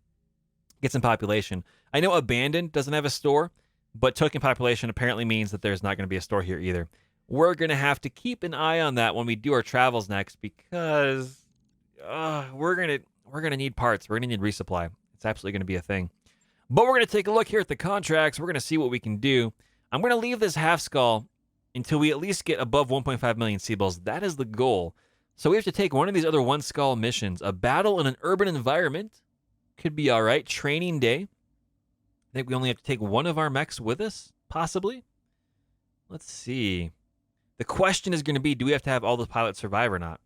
get some population. I know Abandoned doesn't have a store, but token population apparently means that there's not going to be a store here either. We're going to have to keep an eye on that when we do our travels next because we're going to need parts. We're going to need resupply. It's absolutely going to be a thing. But we're going to take a look here at the contracts. We're going to see what we can do. I'm going to leave this half skull until we at least get above 1.5 million C-bills. That is the goal. So we have to take one of these other one skull missions. A battle in an urban environment could be all right. Training day. I think we only have to take one of our mechs with us, possibly. Let's see. The question is going to be, do we have to have all the pilots survive or not?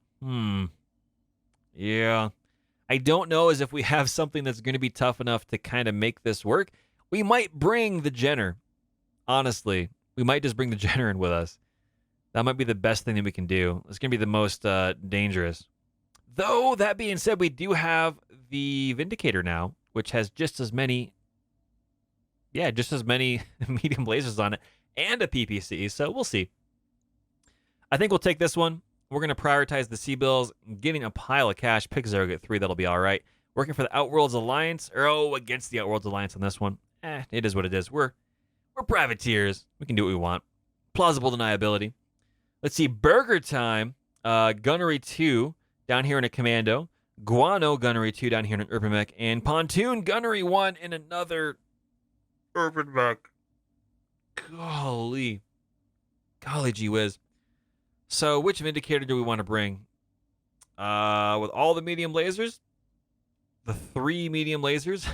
Yeah. I don't know as if we have something that's going to be tough enough to kind of make this work. We might bring the Jenner. Honestly, we might just bring the Jenner in with us. That might be the best thing that we can do. It's going to be the most dangerous. Though, that being said, we do have the Vindicator now, which has just as many medium lasers on it and a PPC, so we'll see. I think we'll take this one. We're going to prioritize the C-Bills, getting a pile of cash, pick 0, get 3, that'll be all right. Working for the Outworlds Alliance, against the Outworlds Alliance on this one. It is what it is. We're privateers. We can do what we want. Plausible deniability. Let's see, Burger Time, Gunnery 2, down here in a Commando. Guano Gunnery 2 down here in an Urban Mech. And Pontoon Gunnery 1 in another Urban Mech. Golly gee whiz. So which Vindicator do we want to bring? With all the medium lasers? The 3 medium lasers?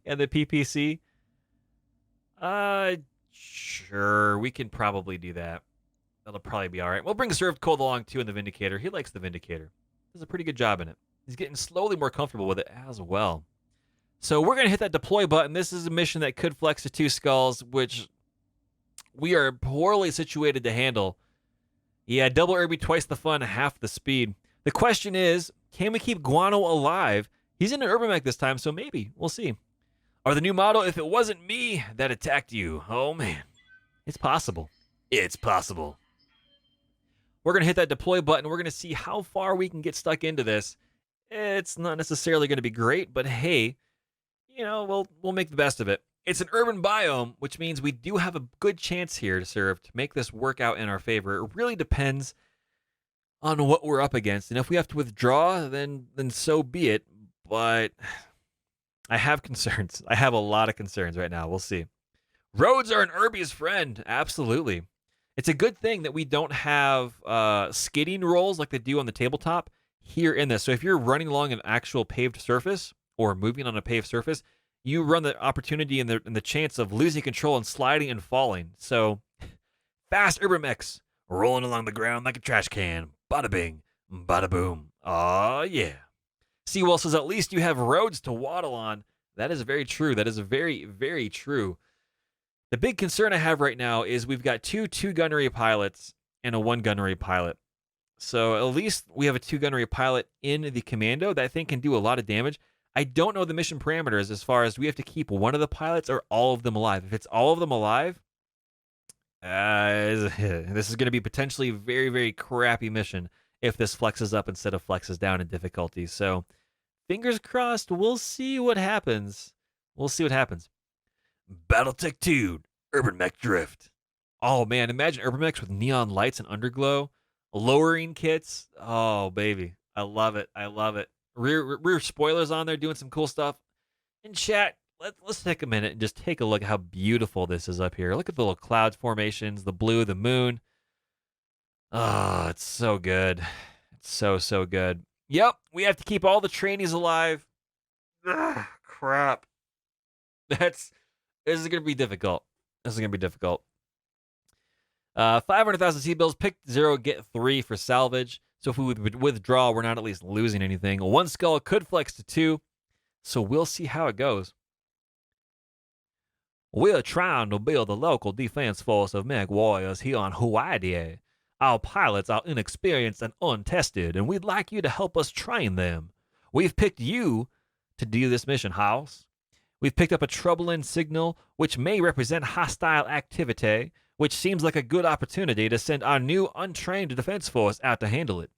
And the PPC? Sure, we can probably do that. That'll probably be all right. We'll bring Served Cold along, too, in the Vindicator. He likes the Vindicator. Does a pretty good job in it. He's getting slowly more comfortable with it as well. So we're going to hit that deploy button. This is a mission that could flex to 2 skulls, which we are poorly situated to handle. Yeah, double Irby, twice the fun, half the speed. The question is, can we keep Guano alive? He's in an Urban Mech this time, so maybe. We'll see. Or the new model, if it wasn't me that attacked you. Oh, man. It's possible. It's possible. We're going to hit that deploy button. We're going to see how far we can get stuck into this. It's not necessarily going to be great, but hey, we'll make the best of it. It's an urban biome, which means we do have a good chance here to make this work out in our favor. It really depends on what we're up against. And if we have to withdraw, then so be it. But I have concerns. I have a lot of concerns right now. We'll see. Roads are an Irby's friend. Absolutely. It's a good thing that we don't have skidding rolls like they do on the tabletop here in this. So if you're running along an actual paved surface or moving on a paved surface, you run the opportunity and the chance of losing control and sliding and falling. So, fast urban mechs rolling along the ground like a trash can. Bada bing, bada boom. Oh yeah. Seawell says at least you have roads to waddle on. That is very true. That is very, very true. The big concern I have right now is we've got two gunnery pilots and a 1 gunnery pilot. So at least we have a 2 gunnery pilot in the Commando that I think can do a lot of damage. I don't know the mission parameters as far as do we have to keep one of the pilots or all of them alive. If it's all of them alive, this is going to be potentially a very, very crappy mission if this flexes up instead of flexes down in difficulty. So fingers crossed, we'll see what happens. BattleTech 2, Urban Mech Drift. Oh man, imagine Urban Mechs with neon lights and underglow, lowering kits. Oh baby, I love it. Rear spoilers on there doing some cool stuff. In chat, let's take a minute and just take a look at how beautiful this is up here. Look at the little cloud formations, the blue, the moon. Oh, it's so good. It's so good. Yep, we have to keep all the trainees alive. Crap. This is going to be difficult. 500,000 C-bills, pick 0, get 3 for salvage. So if we would withdraw, we're not at least losing anything. 1 skull could flex to 2, so we'll see how it goes. We're trying to build a local defense force of mech warriors here on Hawaii. Our pilots are inexperienced and untested, and we'd like you to help us train them. We've picked you to do this mission, House. We've picked up a troubling signal which may represent hostile activity, which seems like a good opportunity to send our new untrained defense force out to handle it.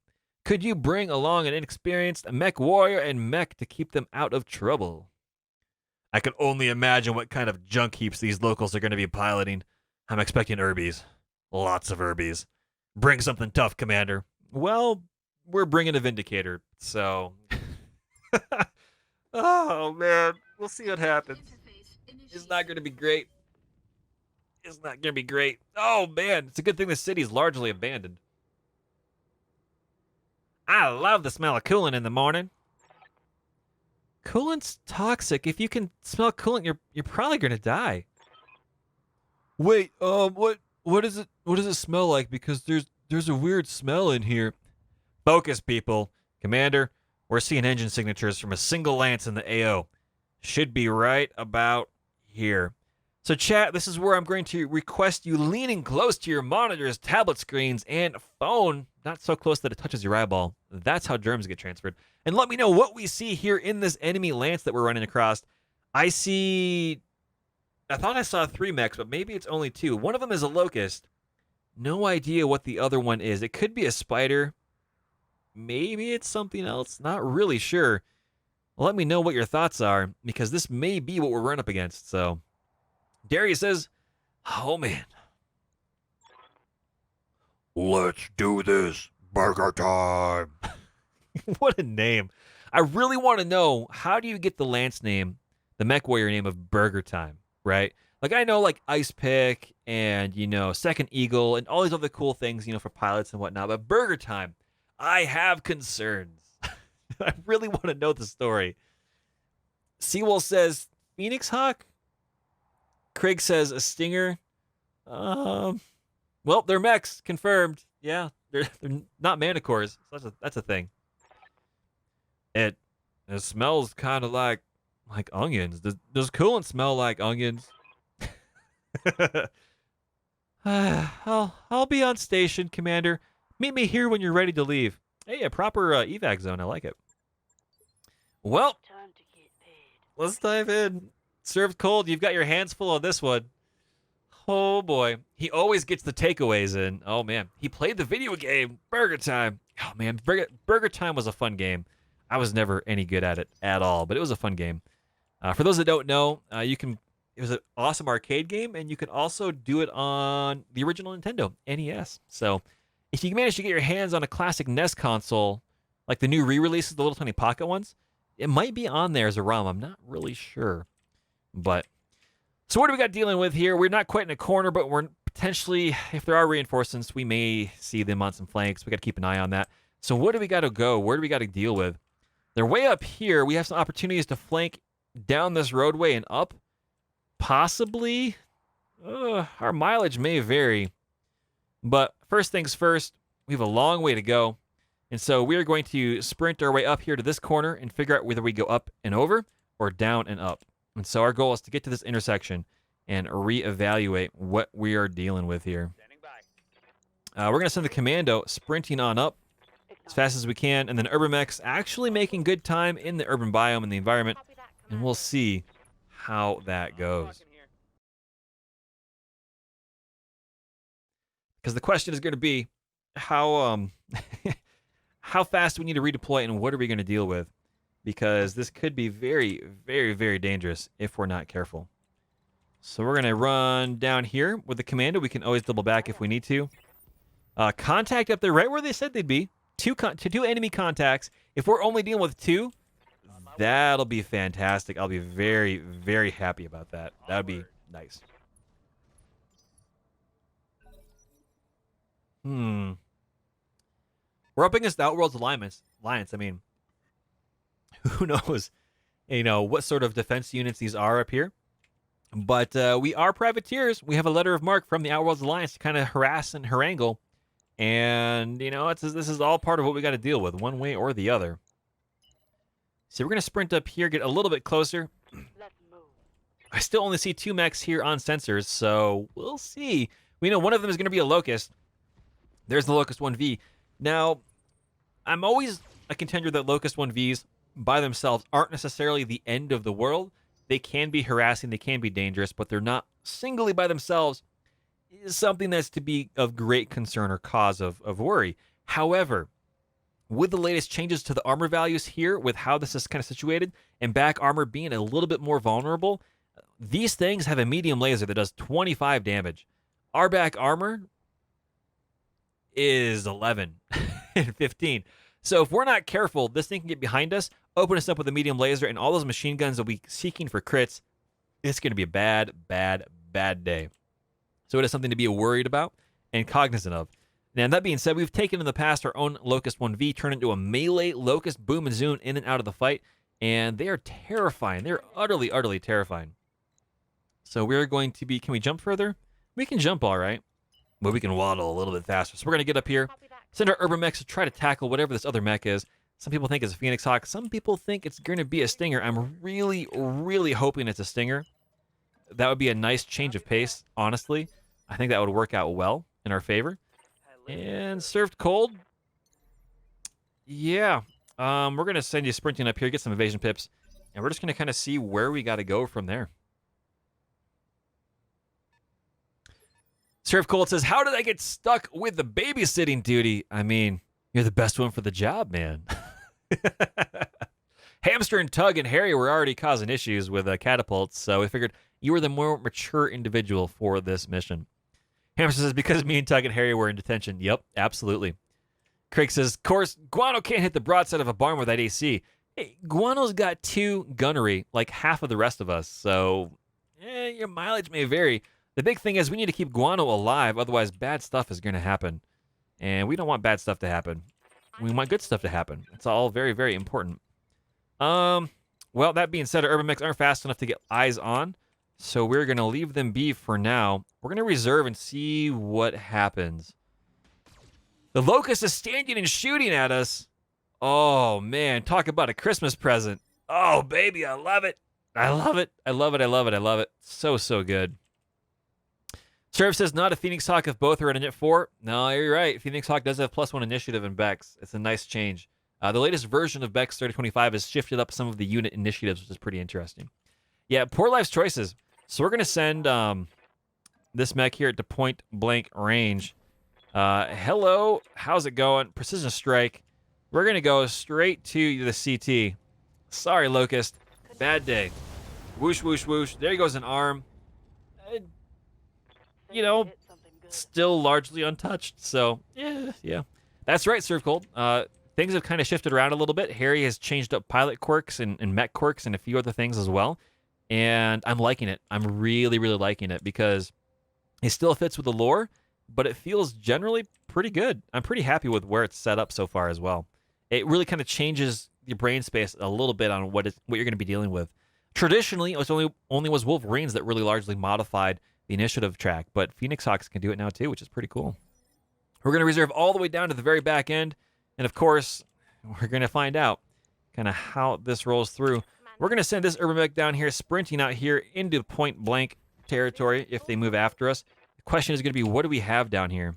Could you bring along an inexperienced mech warrior and mech to keep them out of trouble? I can only imagine what kind of junk heaps these locals are going to be piloting. I'm expecting Irbies. Lots of Irbies. Bring something tough, Commander. Well, we're bringing a Vindicator, so... Oh, man. We'll see what happens. It's not going to be great. Oh, man. It's a good thing the city's largely abandoned. I love the smell of coolant in the morning. Coolant's toxic. If you can smell coolant, you're probably gonna die. Wait, what is it? What does it smell like? Because there's a weird smell in here. Focus, people. Commander, we're seeing engine signatures from a single lance in the AO. Should be right about here. So chat, this is where I'm going to request you leaning close to your monitors, tablet screens, and phone. Not so close that it touches your eyeball. That's how germs get transferred. And let me know what we see here in this enemy lance that we're running across. I thought I saw 3 mechs, but maybe it's only 2. One of them is a locust. No idea what the other one is. It could be a spider. Maybe it's something else. Not really sure. Let me know what your thoughts are, because this may be what we're running up against. So, Darius says, oh man.
Let's do this. Burger time.
What a name. I really want to know, how do you get the lance name, the mech warrior name of Burger Time, right? Like, I know, like, Ice Pick and, Second Eagle and all these other cool things, for pilots and whatnot. But Burger Time, I have concerns. I really want to know the story. Seawolf says, Phoenix Hawk? Craig says, a Stinger? Well, they're mechs, confirmed. Yeah, they're not Manticores. So that's a thing. It smells kind of like onions. Does coolant smell like onions? I'll be on station, Commander. Meet me here when you're ready to leave. Hey, a proper evac zone. I like it. Well,
Time to get paid.
let's dive in. Served cold. You've got your hands full on this one. Oh boy, he always gets the takeaways in. Oh man, he played the video game Burger Time. Oh man, Burger Time was a fun game. I was never any good at it at all, but it was a fun game. For those that don't know, it was an awesome arcade game, and you can also do it on the original Nintendo NES. So if you manage to get your hands on a classic NES console, like the new re-releases, the little tiny pocket ones, it might be on there as a ROM. I'm not really sure. But so what do we got dealing with here? We're not quite in a corner, but we're potentially, if there are reinforcements, we may see them on some flanks. We got to keep an eye on that. So what do we got to go? Where do we got to deal with? They're way up here. We have some opportunities to flank down this roadway and up. Possibly. Our mileage may vary. But first things first, we have a long way to go. And so we are going to sprint our way up here to this corner and figure out whether we go up and over or down and up. And so our goal is to get to this intersection and reevaluate what we are dealing with here. We're going to send the commando sprinting on up as fast as we can, and then Urban Mech's actually making good time in the urban biome and the environment, and we'll see how that goes. Because the question is going to be how how fast do we need to redeploy, and what are we going to deal with? Because this could be very, very, very dangerous if we're not careful. So we're going to run down here with the commando. We can always double back if we need to. Contact up there right where they said they'd be. Two enemy contacts. If we're only dealing with 2, that'll be fantastic. I'll be very, very happy about that. That would be nice. We're up against the Outworld's Alliance. I mean, who knows, what sort of defense units these are up here. But we are privateers. We have a letter of marque from the Outworld's Alliance to kind of harass and harangue. And, this is all part of what we got to deal with, one way or the other. So we're going to sprint up here, get a little bit closer.
Let's move.
I still only see 2 mechs here on sensors, so we'll see. We know one of them is going to be a Locust. There's the Locust 1V. Now, I'm always a contender that Locust 1Vs by themselves aren't necessarily the end of the world. They can be harassing, they can be dangerous, but they're not singly by themselves is something that's to be of great concern or cause of worry. However, with the latest changes to the armor values here, with how this is kind of situated, and back armor being a little bit more vulnerable, these things have a medium laser that does 25 damage. Our back armor is 11 and 15. So if we're not careful, this thing can get behind us, open us up with a medium laser, and all those machine guns will be seeking for crits. It's going to be a bad, bad, bad day. So it is something to be worried about and cognizant of. And that being said, we've taken in the past our own Locust 1V, turned into a melee Locust Boom and Zoom in and out of the fight, and they are terrifying. They're utterly, utterly terrifying. So we're going to be, can we jump further? We can jump all right, but we can waddle a little bit faster. So we're going to get up here, send our Urban Mechs to try to tackle whatever this other mech is. Some people think it's a Phoenix Hawk. Some people think it's going to be a Stinger. I'm really, really hoping it's a Stinger. That would be a nice change of pace, honestly. I think that would work out well in our favor. And served cold. Yeah. We're going to send you sprinting up here, get some evasion pips, and we're just going to kind of see where we got to go from there. Served cold says, how did I get stuck with the babysitting duty? I mean, you're the best one for the job, man. Hamster and Tug and Harry were already causing issues with catapults, so we figured you were the more mature individual for this mission. Hamster says, because me and Tug and Harry were in detention. Yep, absolutely. Craig says, of course, Guano can't hit the broadside of a barn with that AC. Hey, Guano's got 2 gunnery, like half of the rest of us, so your mileage may vary. The big thing is we need to keep Guano alive, otherwise bad stuff is going to happen. And we don't want bad stuff to happen. We want good stuff to happen. It's all very, very important. Well, that being said, our Urban Mechs aren't fast enough to get eyes on, so we're going to leave them be for now. We're going to reserve and see what happens. The Locust is standing and shooting at us. Oh, man, talk about a Christmas present. Oh, baby, I love it. I love it. I love it. I love it. I love it. So, so good. Serve says, not a Phoenix Hawk if both are in Init 4. No, you're right. Phoenix Hawk does have +1 initiative in BEX. It's a nice change. The latest version of BEX3025 has shifted up some of the unit initiatives, which is pretty interesting. Yeah, poor life's choices. So we're going to send this mech here to point blank range. Hello, how's it going? Precision strike. We're going to go straight to the CT. Sorry, Locust. Bad day. Whoosh, whoosh, whoosh. There goes an arm. You know, still largely untouched. So, yeah. That's right, Serve Cold. Things have kind of shifted around a little bit. Harry has changed up pilot quirks and mech quirks and a few other things as well. And I'm liking it. I'm really, really liking it because it still fits with the lore, but it feels generally pretty good. I'm pretty happy with where it's set up so far as well. It really kind of changes your brain space a little bit on what you're going to be dealing with. Traditionally, it was only was Wolverines that really largely modified the initiative track, but Phoenix Hawks can do it now too, which is pretty cool. We're going to reserve all the way down to the very back end, and of course, we're going to find out kind of how this rolls through. We're going to send this Urban Mech down here, sprinting out here into point blank territory if they move after us. The question is going to be, what do we have down here?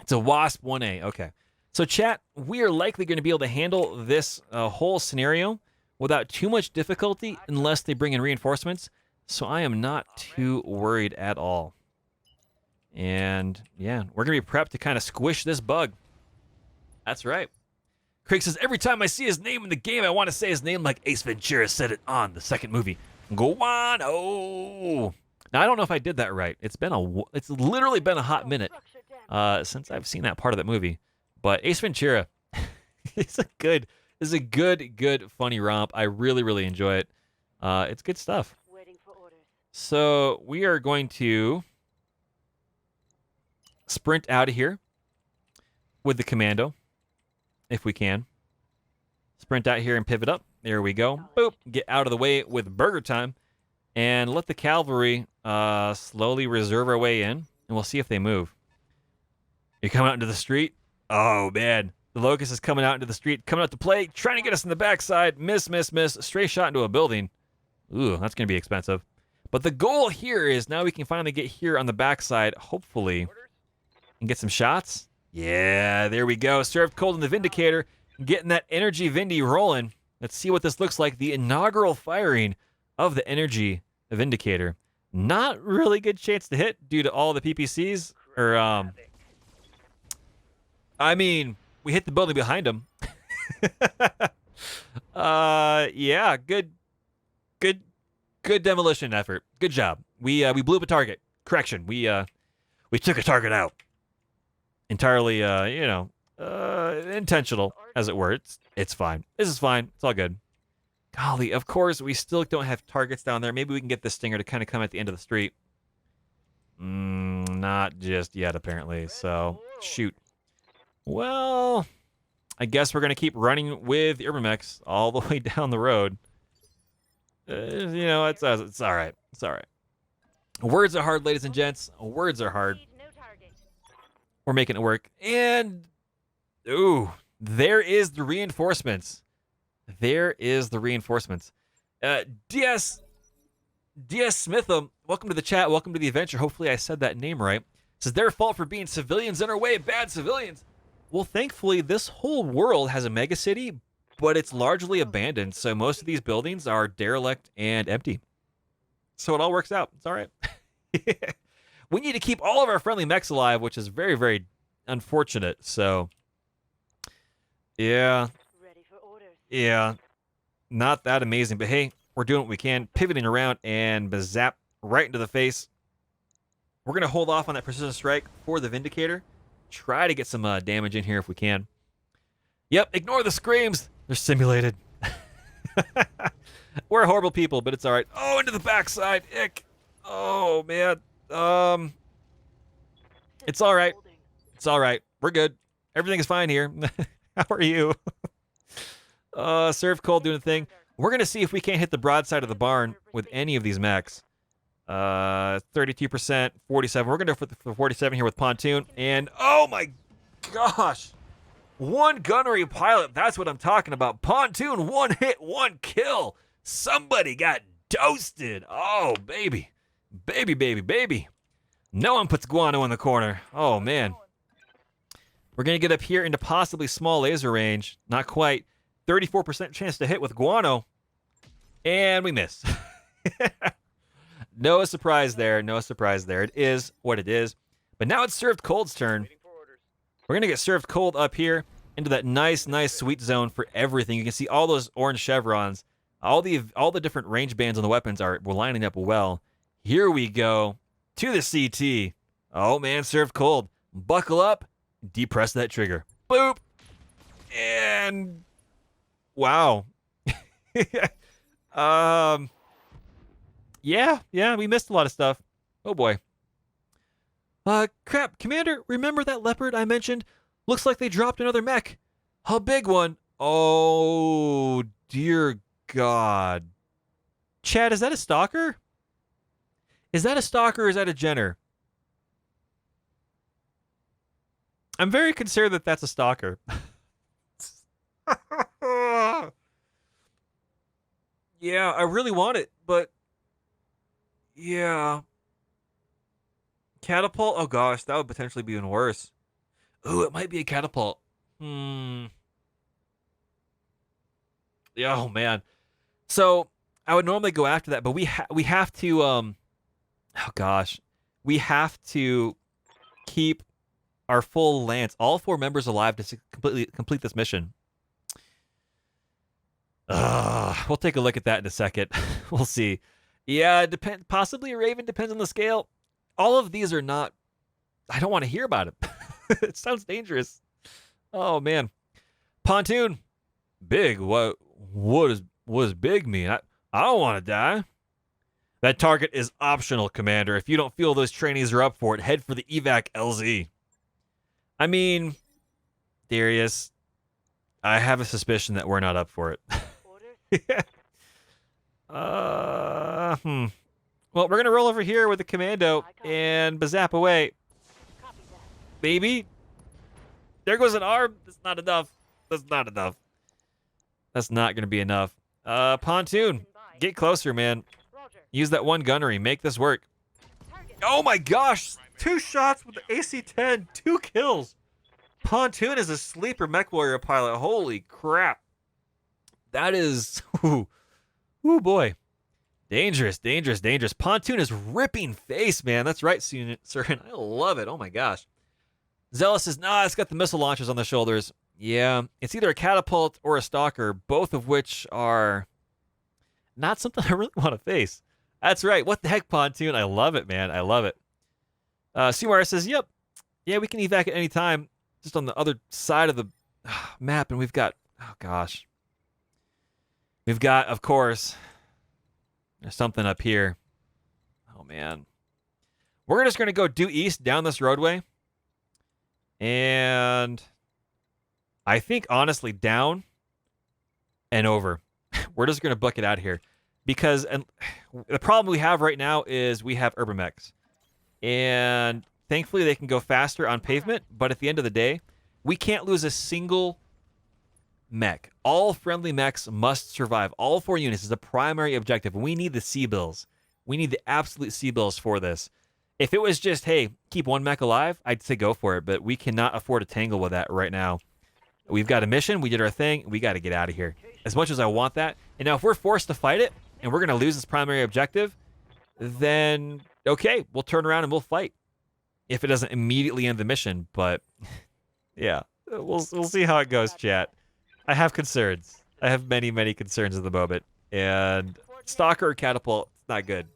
It's a Wasp 1A. Okay. So, chat, we are likely going to be able to handle this whole scenario without too much difficulty unless they bring in reinforcements. So I am not too worried at all. And, yeah, we're going to be prepped to kind of squish this bug. That's right. Craig says, every time I see his name in the game, I want to say his name like Ace Ventura said it on the second movie. Guano. Now, I don't know if I did that right. It's literally been a hot minute since I've seen that part of that movie. But Ace Ventura, it's a good, funny romp. I really, really enjoy it. It's good stuff. So we are going to sprint out of here with the commando, if we can. Sprint out here and pivot up. There we go. Boop. Get out of the way with burger time. And let the cavalry slowly reserve our way in, and we'll see if they move. You're coming out into the street? Oh, man. The Locust is coming out into the street, coming out to play, trying to get us in the backside. Miss. Stray shot into a building. Ooh, that's going to be expensive. But the goal here is now we can finally get here on the backside, hopefully, and get some shots. Yeah, there we go. Served cold in the Vindicator, getting that energy Vindy rolling. Let's see what this looks like. The inaugural firing of the energy Vindicator. Not really good chance to hit due to all the PPCs. I mean, we hit the building behind him. Yeah, good demolition effort. Good job. We blew up a target. Correction. We took a target out. Entirely, intentional, as it were. It's fine. This is fine. It's all good. Golly, of course, we still don't have targets down there. Maybe we can get this Stinger to kind of come at the end of the street. Not just yet, apparently. So, Shoot. Well, I guess we're going to keep running with Urbamex all the way down the road. You know, it's all right. It's all right. Words are hard, ladies and gents. Words are hard. We're making it work. And, ooh, there is the reinforcements. There is the reinforcements. DS Smitham, welcome to the chat. Welcome to the adventure. Hopefully I said that name right. It's their fault for being civilians in our way. Bad civilians. Well, thankfully, this whole world has a megacity, but it's largely abandoned. So most of these buildings are derelict and empty. So it all works out. It's all right. We need to keep all of our friendly mechs alive, which is very, very unfortunate. So, yeah.
Ready for orders.
Yeah. Not that amazing. But hey, we're doing what we can. Pivoting around and zap right into the face. We're going to hold off on that precision strike for the Vindicator. Try to get some damage in here if we can. Yep, ignore the screams. They're simulated. We're horrible people, but it's all right. Oh, into the backside. Ick. Oh, man. It's all right. It's all right. We're good. Everything is fine here. How are you? Serve cold doing a thing. We're going to see if we can't hit the broadside of the barn with any of these mechs. 32%, 47. We're going to go for the 47 here with Pontoon. And, oh my gosh. One gunnery pilot. That's what I'm talking about. Pontoon, one hit, one kill. Somebody got toasted. Oh, baby. Baby, baby, baby. No one puts Guano in the corner. Oh, man. We're going to get up here into possibly small laser range. Not quite. 34% chance to hit with Guano. And we miss. No surprise there. No surprise there. It is what it is. But now it's Served Cold's turn. We're going to get Served Cold up here into that nice, nice sweet zone for everything. You can see all those orange chevrons. All the different range bands on the weapons are lining up well. Here we go to the CT. Oh, man, Served Cold. Buckle up. Depress that trigger. Boop. And wow. Yeah, we missed a lot of stuff. Oh boy. Crap, Commander, remember that leopard I mentioned? Looks like they dropped another mech. A big one. Oh, dear God. Chad, is that a stalker? Is that a stalker or is that a Jenner? I'm very concerned that that's a stalker. Yeah, I really want it, but yeah. Catapult? Oh gosh, that would potentially be even worse. Ooh, it might be a catapult. Yeah, oh man. So I would normally go after that, but we have to oh gosh. We have to keep our full lance, all 4 members alive to complete this mission. We'll take a look at that in a second. We'll see. Yeah, possibly a Raven, depends on the scale. All of these are not. I don't want to hear about it. It sounds dangerous. Oh man. Pontoon. Big. What does big mean? I don't want to die. That target is optional, Commander. If you don't feel those trainees are up for it, head for the evac LZ. I mean, Darius, I have a suspicion that we're not up for it. Well, we're going to roll over here with the commando and bazap away. Baby. There goes an arm. That's not enough. That's not enough. That's not going to be enough. Pontoon, get closer, man. Use that one gunnery. Make this work. Oh my gosh. 2 shots with the AC-10. 2 kills. Pontoon is a sleeper mech warrior pilot. Holy crap. That is... Ooh boy. Dangerous, dangerous, dangerous. Pontoon is ripping face, man. That's right, sir. And I love it. Oh my gosh. Zealous says, nah, it's got the missile launchers on the shoulders. Yeah, it's either a catapult or a stalker, both of which are not something I really want to face. That's right. What the heck, Pontoon? I love it, man. I love it. Seymour says, yep. Yeah, we can evac at any time. Just on the other side of the map, and we've got, oh gosh. We've got, of course, there's something up here. Oh, man. We're just going to go due east down this roadway. And I think, honestly, down and over. We're just going to book it out here. Because the problem we have right now is we have urban mechs. And thankfully, they can go faster on pavement. But at the end of the day, we can't lose a single mech. All friendly mechs must survive. All 4 units is the primary objective. We need the C-bills. We need the absolute C-bills for this. If it was just, hey, keep 1 mech alive, I'd say go for it. But we cannot afford to tangle with that right now. We've got a mission. We did our thing. We got to get out of here. As much as I want that. And now if we're forced to fight it, and we're going to lose this primary objective, then, okay, we'll turn around and we'll fight. If it doesn't immediately end the mission. But, yeah, we'll see how it goes, chat. I have concerns. I have many, many concerns at the moment. And Stalker or Catapult, it's not good.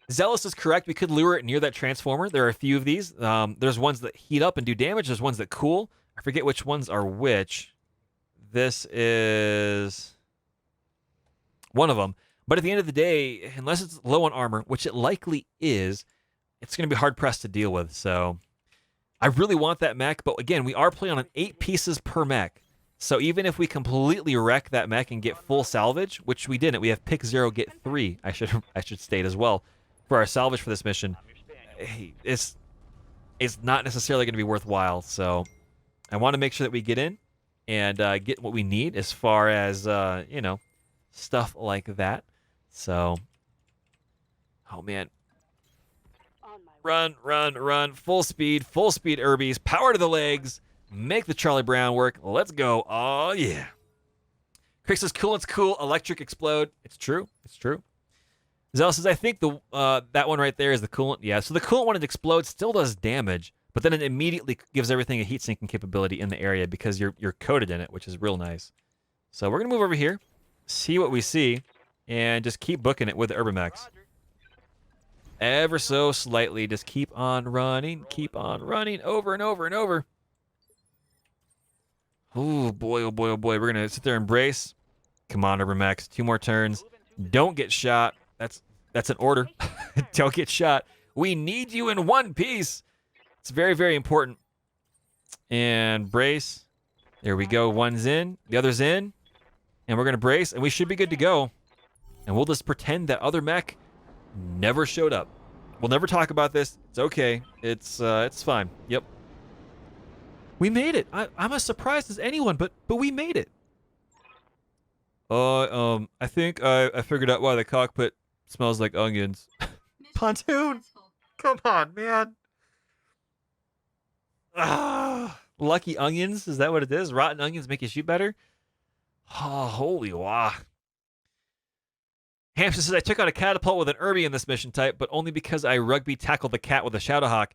Zealous is correct. We could lure it near that transformer. There are a few of these. There's ones that heat up and do damage. There's ones that cool. I forget which ones are which. This is one of them. But at the end of the day, unless it's low on armor, which it likely is, it's going to be hard-pressed to deal with. So I really want that mech. But again, we are playing on 8 pieces per mech. So even if we completely wreck that mech and get full salvage, which we didn't, we have pick 0, get 3, I should state as well, for our salvage for this mission. It's not necessarily going to be worthwhile. So I want to make sure that we get in and get what we need as far as, you know, stuff like that. So, oh man. Run. Full speed, Urbies. Power to the legs. Make the Charlie Brown work. Let's go. Oh, yeah. Chris says, coolant's cool. Electric explode. It's true. Zell says, I think that one right there is the coolant. Yeah, so the coolant when it explodes still does damage, but then it immediately gives everything a heat sinking capability in the area because you're coated in it, which is real nice. So we're going to move over here, see what we see, and just keep booking it with the Urban Mechs. Ever so slightly, just keep on running, over and over and over. Oh boy. We're going to sit there and brace. Come on, Urban Mechs. 2 more turns. Don't get shot. That's an order. Don't get shot. We need you in one piece. It's very, very important. And brace. There we go. One's in. The other's in. And we're going to brace. And we should be good to go. And we'll just pretend that other mech never showed up. We'll never talk about this. It's okay. It's fine. Yep. We made it. I'm as surprised as anyone, but we made it. I think I figured out why the cockpit smells like onions. Pontoon! Come on, man. Lucky onions? Is that what it is? Rotten onions make you shoot better? Oh, holy wah. Hamster says, I took out a catapult with an Urbie in this mission type, but only because I rugby tackled the cat with a Shadowhawk.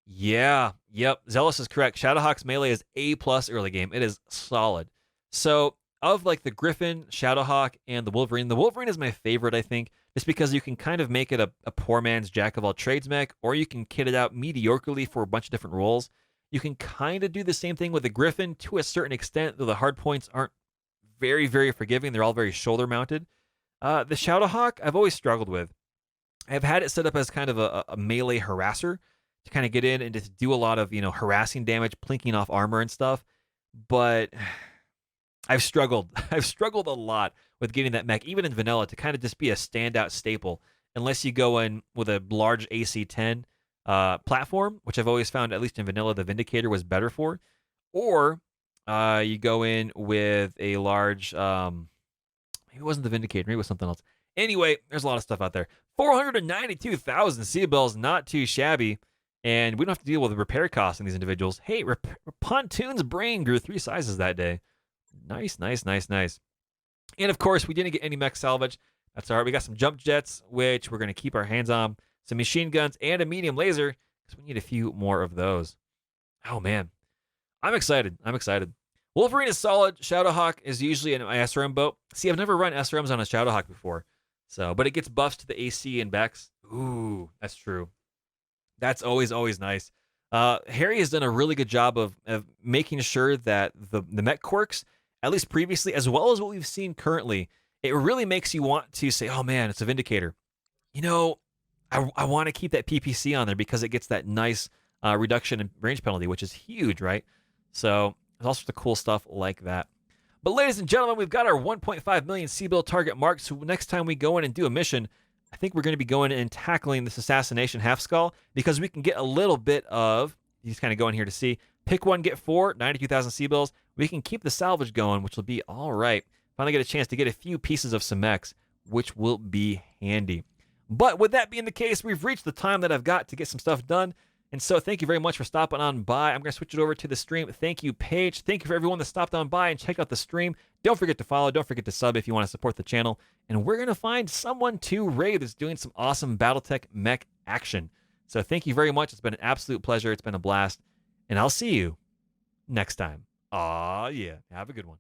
Yeah, yep. Zealous is correct. Shadowhawk's melee is A+ early game. It is solid. So, of like the Griffin, Shadowhawk, and the Wolverine is my favorite, I think, just because you can kind of make it a poor man's jack of all trades mech, or you can kit it out mediocrely for a bunch of different roles. You can kind of do the same thing with the Griffin to a certain extent, though the hard points aren't very, very forgiving. They're all very shoulder mounted. The Shadowhawk, I've always struggled with. I've had it set up as kind of a melee harasser to kind of get in and just do a lot of, harassing damage, plinking off armor and stuff. But I've struggled. I've struggled a lot with getting that mech, even in vanilla, to kind of just be a standout staple, unless you go in with a large AC-10 platform, which I've always found, at least in vanilla, the Vindicator was better for. Or you go in with a large... Maybe it wasn't the Vindicator. Maybe it was something else. Anyway, there's a lot of stuff out there. 492,000 Seabells, not too shabby. And we don't have to deal with the repair costs on these individuals. Hey, Pontoon's brain grew 3 sizes that day. Nice. And of course, we didn't get any mech salvage. That's all right. We got some jump jets, which we're going to keep our hands on. Some machine guns and a medium laser, because we need a few more of those. Oh, man. I'm excited. Wolverine is solid. Shadowhawk is usually an SRM boat. See, I've never run SRMs on a Shadowhawk before. But it gets buffs to the AC and Bex. Ooh, that's true. That's always nice. Harry has done a really good job of making sure that the mech quirks, at least previously, as well as what we've seen currently, it really makes you want to say, oh man, it's a Vindicator. I want to keep that PPC on there because it gets that nice reduction in range penalty, which is huge, right? So there's all sorts of cool stuff like that. But ladies and gentlemen, we've got our 1.5 million C-bill target mark. So next time we go in and do a mission, I think we're going to be going and tackling this assassination half skull, because we can get a little bit of, you just kind of go in here to see, pick one, get 4, 92,000 C-bills. We can keep the salvage going, which will be all right. Finally get a chance to get a few pieces of some mechs, which will be handy. But with that being the case, we've reached the time that I've got to get some stuff done. And so thank you very much for stopping on by. I'm going to switch it over to the stream. Thank you, Paige. Thank you for everyone that stopped on by and checked out the stream. Don't forget to follow. Don't forget to sub if you want to support the channel. And we're going to find someone to raid that's doing some awesome BattleTech mech action. So thank you very much. It's been an absolute pleasure. It's been a blast. And I'll see you next time. Aw, yeah. Have a good one.